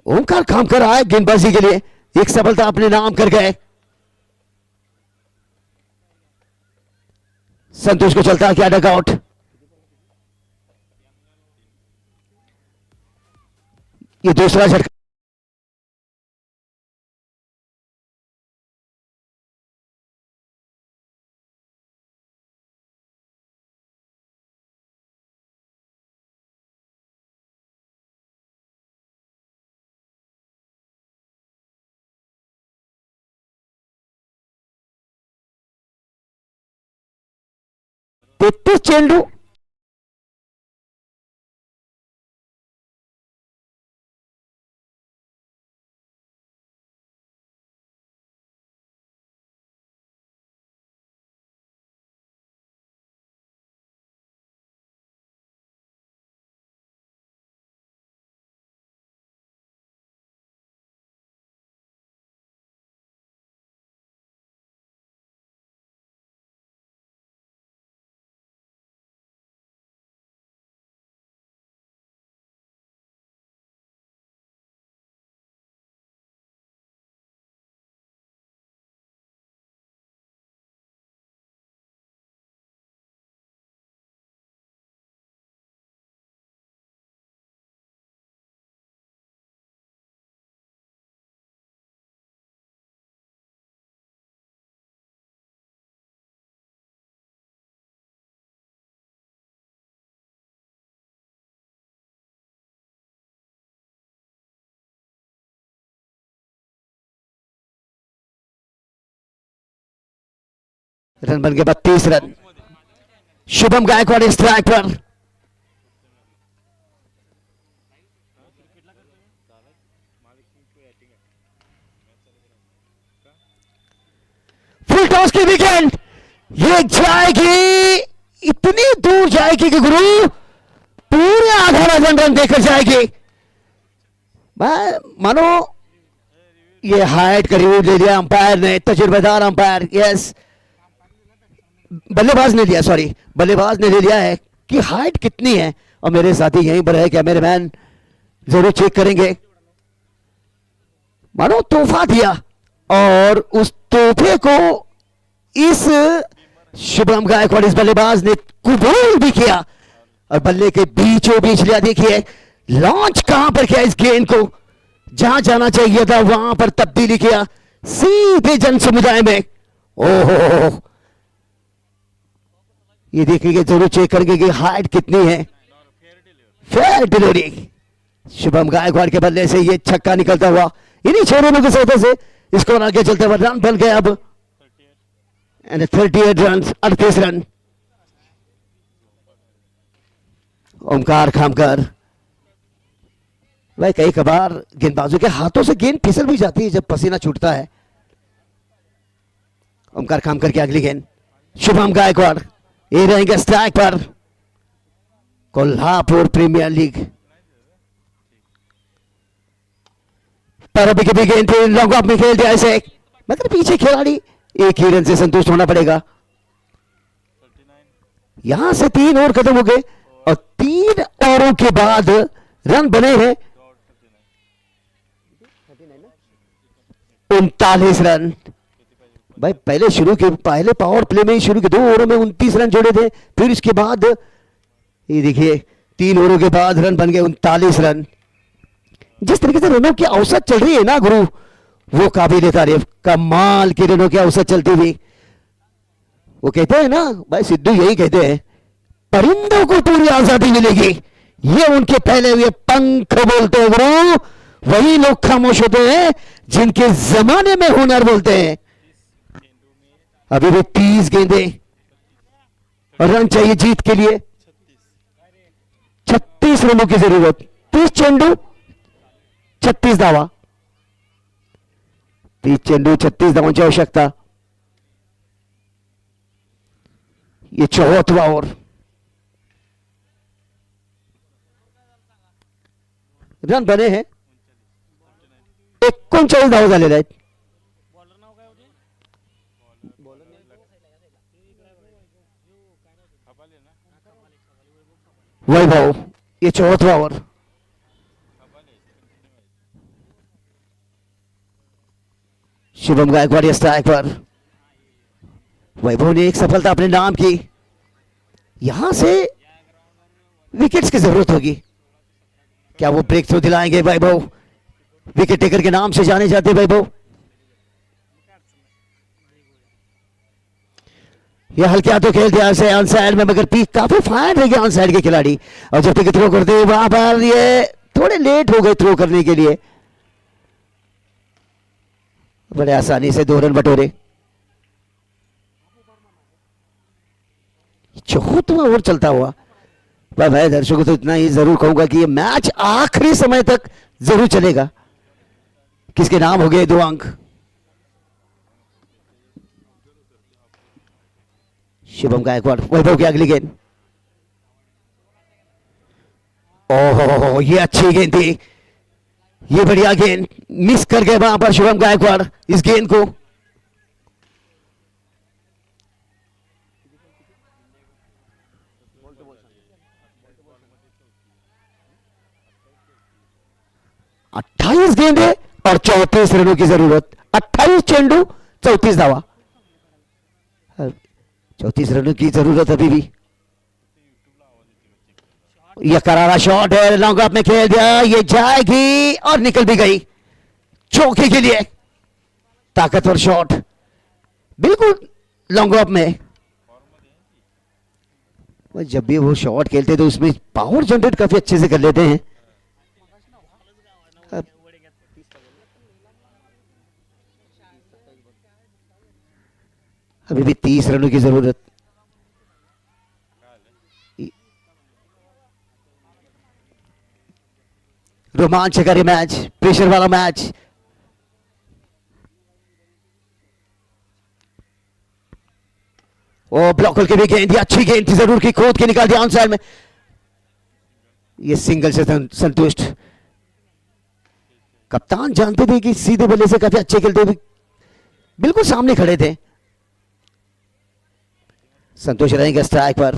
ओमकार खामकर आए गेंदबाजी के लिए, एक सफलता अपने नाम कर गए। संतोष को चलता किया डगआउट। ये दूसरा झटका चेंडू रन बन के 32 रन। शुभम गायकवाड़ स्ट्राइक पर, फुल टॉस की विकेट, ये जाएगी, इतनी दूर जाएगी कि गुरु पूरे आधा रन देकर जाएगी। मानो ये हाइट का रिव्यू ले लिया अंपायर ने, तजुर्बेदार अंपायर, यस बल्लेबाज ने लिया, सॉरी बल्लेबाज ने ले लिया है कि हाइट कितनी है, और मेरे साथी यहीं पर है, कैमरामैन जरूर चेक करेंगे। मानो तोहफा दिया और उस तोहफे को इस शुभम गायकवाड़ इस बल्लेबाज ने कबूल भी किया और बल्ले के बीचों बीच लिया। देखिए लॉन्च कहां पर किया, इस गेंद को जहां जाना चाहिए था वहां पर तब्दीली किया, सीधे जन समुदाय में। ओहो, ये देखिए जरूर चेक करेंगे कि हाइट कितनी है। फेयर डिलीवरी, शुभम गायकवाड़ के बल्ले से ये छक्का निकलता हुआ, इन्हीं 6 रनों की सहायता से इसको आगे चलते हुए रन बन गए अब 38 रन, 38 रन। ओमकार खामकर। भाई कई कबार गेंदबाजों के हाथों से गेंद फिसल भी जाती है जब पसीना छूटता है। ओमकार खामकर की अगली गेंद, शुभम गायकवाड़ ये रहेंगे स्ट्राइक पर। कोल्हापुर प्रीमियर लीग पर अभी की गेंद थी, लॉन्ग ऑफ में खेल दिया इसे, मगर पीछे खिलाड़ी एक ही रन से संतुष्ट होना पड़ेगा। यहां से 3 ओवर खत्म हो गए और 3 ओवरों के बाद रन बने हैं 39 रन। भाई पहले पावर प्ले में ही शुरू के 2 ओवरों में 29 रन जोड़े थे, फिर इसके बाद ये देखिए 3 ओवरों के बाद रन बन गए 39 रन। जिस तरीके से रनों की औसत चल रही है ना गुरु, वो काबिल तारीफ, कमाल की रनों की औसत चलती हुई। वो कहते हैं ना भाई, सिद्धू यही कहते हैं, परिंदों को पूरी आजादी मिलेगी, ये उनके फैले हुए पंख बोलते हैं गुरु। वही लोग खामोश होते हैं जिनके जमाने में हुनर बोलते हैं। अभी भी 30 गेंदे और रन चाहिए जीत के लिए, 36 रनों की जरूरत, 30 चेंडू 36 दावा, 30 चेंडू 36 दावों की आवश्यकता। ये 74वां ओवर, रन बने हैं 39 धावा झालेले आहेत। वैभव ये 74वां ओवर, शुभम गायकवाड़ या स्ट्राइक पर। वैभव ने एक सफलता अपने नाम की, यहां से विकेट्स की जरूरत होगी। क्या वो ब्रेक थ्रू दिलाएंगे वैभव? विकेट टेकर के नाम से जाने जाते वैभव। यह हल्के हाथों खेल दिया से ऑन साइड में, मगर पीक काफी फायर रह गया ऑन साइड के खिलाड़ी, और जब तक थ्रो करते वहां पर ये थोड़े लेट हो गए थ्रो करने के लिए। बड़े आसानी से 2 रन बटोरे। 74वां ओवर चलता हुआ। भाई दर्शकों तो इतना ही जरूर कहूंगा कि ये मैच आखिरी समय तक जरूर चलेगा। किसके नाम हो गए 2 अंक? शुभम गायकवाड़, वैभव की अगली गेंद, ओहो ये अच्छी गेंद थी, ये बढ़िया गेंद, मिस कर गए वहां पर शुभम गायकवाड़ इस गेंद को। अट्ठाईस गेंदे और 34 रनों की जरूरत, 28 चेंडू 34 धावा, 34 रनों की जरूरत अभी भी। यह करारा शॉट है, लॉन्ग ऑफ में खेल दिया, ये जाएगी और निकल भी गई चौके के लिए। ताकतवर शॉट बिल्कुल लॉन्ग ऑफ में। जब भी वो शॉट खेलते तो उसमें पावर जनरेट काफी अच्छे से कर लेते हैं। अभी भी 30 रनों की जरूरत। रोमांचकारी मैच, प्रेशर वाला मैच। ओ ब्लॉक के भी गेंद, अच्छी गेंद थी, जरूर की खोद के निकाल दिया ऑन साइड में। ये सिंगल से संतुष्ट। कप्तान जानते थे कि सीधे बल्ले से काफी अच्छे खेलते हुए बिल्कुल सामने खड़े थे। संतोष रहेंगे स्ट्राइक पर।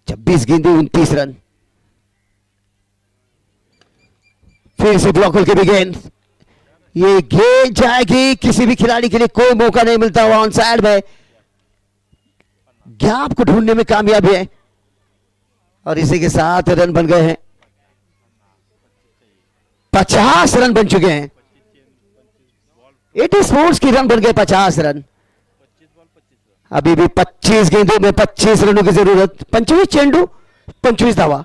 छब्बीस गेंदे 29 रन। फिर से ब्लॉक के भी गेंद, ये गेंद जाएगी, किसी भी खिलाड़ी के लिए कोई मौका नहीं मिलता हुआ ऑन साइड में। गैप को ढूंढने में कामयाब है और इसी के साथ रन बन गए हैं। 50 रन बन चुके हैं। 80 स्पोर्ट्स की रन बन गए 50 रन। अभी भी 25 गेंदों में 25 रनों की जरूरत, 25 चेंडू 25 धावा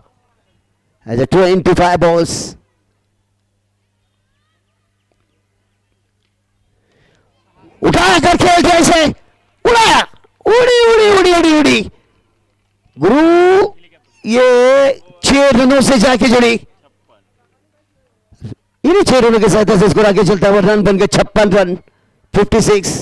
एज ए 25 बॉल्स। उठाकर खेल दिया इसे, उड़ाया उड़ी उड़ी उड़ी उड़ी उड़ी गुरु, ये 6 रनों से जाके जुड़ी। इन्हीं 6 रनों के साथ से स्कोर आगे चलता हुआ रन बन गए 56 रन, 56।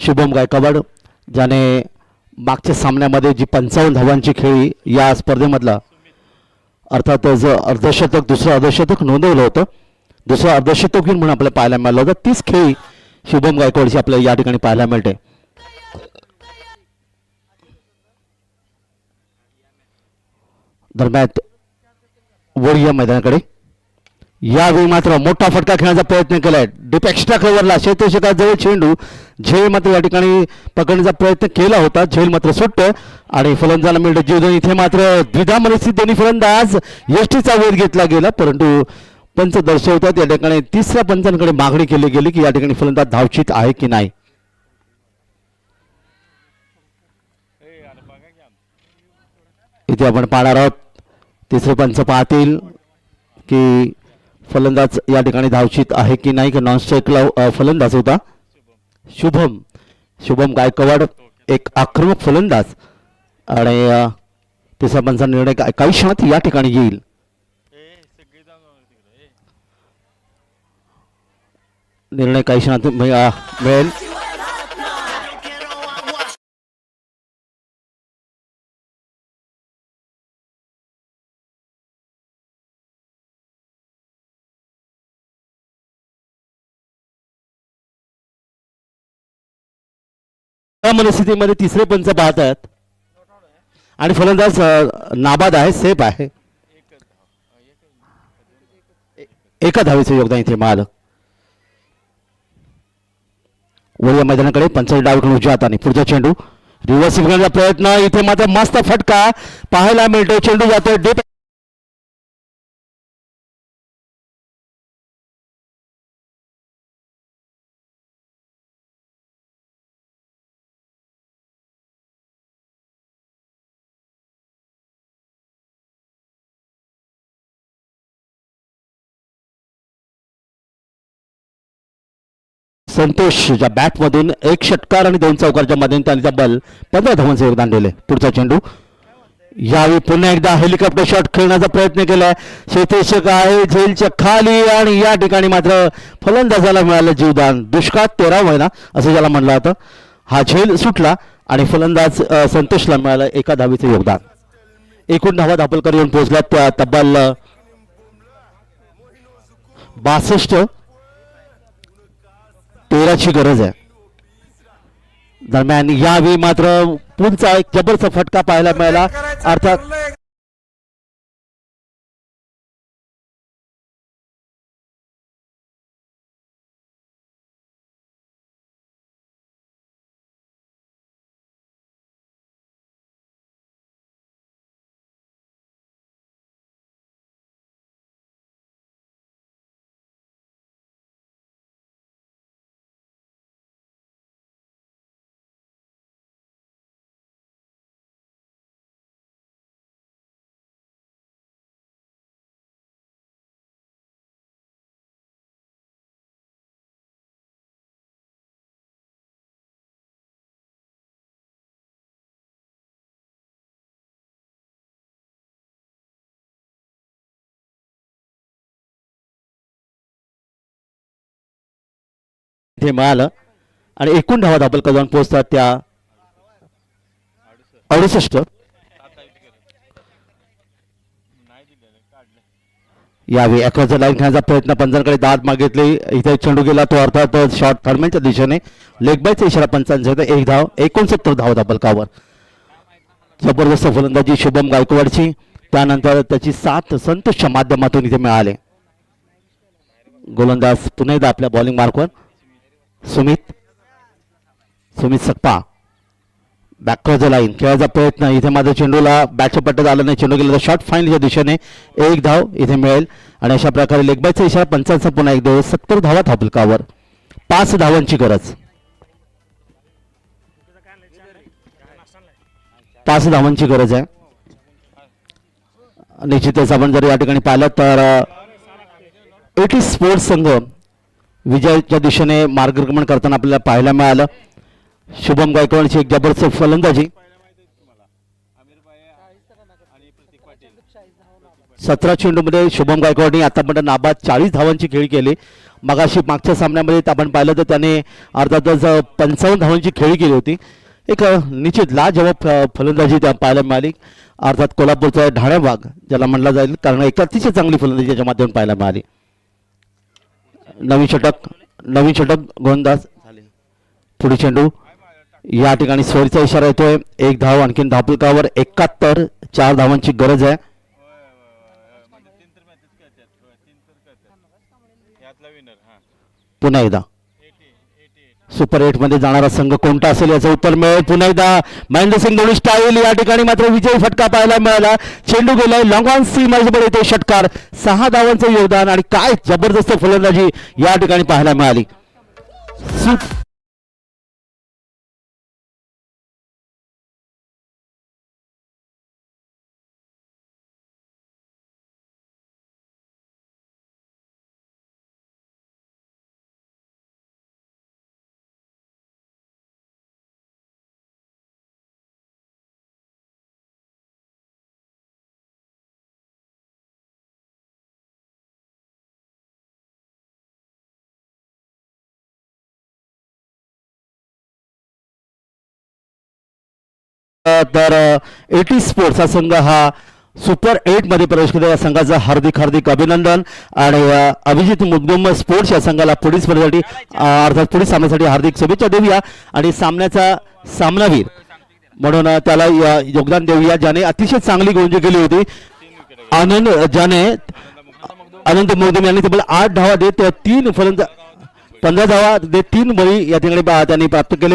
शुभम गायकवाड ज्याने मागच्या सामन्यामध्ये जी 55 धावांची खेळी या स्पर्धेमधला अर्थात अर्धशतक दुसरं अर्धशतक नोंदवलं होतं. दुसरं अर्धशतक म्हणून आपल्याला पाहायला मिळालं होतं. तीच खेळी शुभम गायकवाडची आपल्याला या ठिकाणी पाहायला मिळते. दरम्यान वर या मैदानाकडे यावेळी मात्र मोठा फटका खेळण्याचा प्रयत्न केलाय. डीप एक्स्ट्रा कव्हरला क्षेत्ररक्षकाजवळ चेंडू, झेल मात्र या ठिकाणी पकडण्याचा प्रयत्न केला होता. झेल मात्र सुटतं आणि फलंदाजाला मिळतं जीवदान. इथे मात्र द्विधा मनस्थित दोन्ही फलंदाज यष्टीचा वेध घेतला गेला, परंतु पंच दर्शवतात या ठिकाणी तिसऱ्या पंचांकडे मागणी केली गेली की या ठिकाणी फलंदाज धावचित आहे की नाही. इथे आपण पाहणार आहोत तिसरे पंच पाहतील की फलंदाज या ठिकाणी धावचित आहे की नाही. की नॉन स्ट्राईकला फलंदाज होता शुभम गायकवाड, एक आक्रमक फलंदाज, आणि तिसऱ्या पंचा निर्णय काही क्षणात या ठिकाणी येईल. निर्णय काही क्षणात मिळेल. मनस्थितीमध्ये तिसरे पंच पाहतात आणि फलंदाज नाबाद आहे, सेफ आहे. एका धावेचं योगदान इथे माल. वर या मैदानाकडे पंच डाव घेऊन उजव्या हाताने पुढचा चेंडू रिव्हर्स करण्याचा प्रयत्न. इथे मात्र मस्त फटका पाहायला मिळतो. चेंडू जातोय डीप. संतोष ज्या बॅटमधून एक षटकार आणि 2 चौकारच्या माध्यमातून त्यांनी तब्बल 15 धावांचं योगदान दिले. पुढचा चेंडू यावेळी पुन्हा एकदा हेलिकॉप्टर शॉट खेळण्याचा प्रयत्न केलाय. क्षेत्ररक्षक आहे झेलच्या खाली आणि या ठिकाणी मात्र फलंदाजाला मिळालं जीवदान. दुष्काळ 13 महिना असं ज्याला म्हणलं होतं. हा झेल सुटला आणि फलंदाज संतोषला मिळालं एका धावीचं योगदान. एकूण धावा दाखल येऊन पोहोचल्या त्या तब्बल 62. 13ची गरज आहे. दरम्यान यावेळी मात्र पुढचा एक जबरदस्त फटका पाहायला मिळाला. अर्थात इथे मिळालं आणि एकूण धावा धापलका जाऊन पोहोचतात त्या 68. यावेळी अकराचा लाईन खेळण्याचा प्रयत्न पंचांकडे दाद मागितली. इथे चेंडू गेला तो अर्थात शॉर्ट थर्डमॅनच्या दिशेने. लेग बायचा इशारा पंचांचा. एक धाव 69 धाव धापलकावर. जबरदस्त फलंदाजी शुभम गायकवाडची. त्यानंतर त्याची साथ संतोषच्या माध्यमातून इथे मिळाले. गोलंदाज पुन्हा एकदा आपल्या बॉलिंग मार्कवर सुमित सकपा. बॅकवर्ड लाईन खेळायचा प्रयत्न. इथे माझ्या चेंडूला बॅटच्या पट्ट्यात आला नाही. चेंडू गेला शॉर्ट फाईनलच्या दिशेने. एक धाव इथे मिळेल आणि अशा प्रकारे लेग बायचा इशारा पंचांचा पुन्हा एक धाव. 70 धावा धापलकावर. 5 धावांची गरज. 5 धावांची गरज आहे. निश्चितच आपण जर या ठिकाणी पाहिलं तर एटी स्पोर्ट्स संघ विजयाच्या दिशेने मार्गक्रमण करताना आपल्याला पाहायला मिळालं. शुभम गायकवाडची एक जबरदस्त फलंदाजी. 17 चेंडूमध्ये शुभम गायकवाडने आतापर्यंत नाबाद 40 धावांची खेळी केली. मगाशी मागच्या सामन्यामध्ये आपण पाहिलं तर त्याने अर्थातच 55 धावांची खेळी केली होती. एक निश्चित लाजवाब फलंदाजी त्या पाहायला मिळाली. अर्थात कोल्हापूरचा ढाण्या भाग ज्याला म्हणला जाईल, कारण एक अतिशय चांगली फलंदाजी त्याच्या माध्यमातून पाहायला मिळाली. नवीन षटक गोलंदाज पुढे चेंडू. या ठिकाणी सोयीचा इशारा येतोय. एक धाव आणखीन धापलकावर. 71. 4 धावांची गरज आहे. पुन्हा एकदा सुपर 8 मध्ये जाणारा संघ कोणता असेल याचं उत्तर मिळेल. पुन्हा एकदा महेंद्रसिंग धोनी स्टाईल. या ठिकाणी मात्र विजयी फटका पाहायला मिळाला. चेंडू गेलाय लॉंग ऑन सी मध्ये येतो षटकार. 6 धावांचं योगदान आणि काय जबरदस्त फलंदाजी या ठिकाणी पाहायला मिळाली. तर एटी स्पोर्ट्स हा संघ हा सुपर 8 मध्ये प्रवेश केला. या संघाचं हार्दिक अभिनंदन. आणि अभिजित मुगदुम स्पोर्ट्स या संघाला पुढील स्पर्धेसाठी अर्थात पुढील सामन्यासाठी हार्दिक शुभेच्छा देऊया. आणि सामन्याचा सामनावीर म्हणून त्याला योगदान देऊया ज्याने अतिशय चांगली गोलंदाजी केली होती. अनंत मुगदुम यांनी तब्बल 8 धावा देत 3 फलंदाज 15 धावा देत 3 बळी या ठिकाणी त्यांनी प्राप्त केले.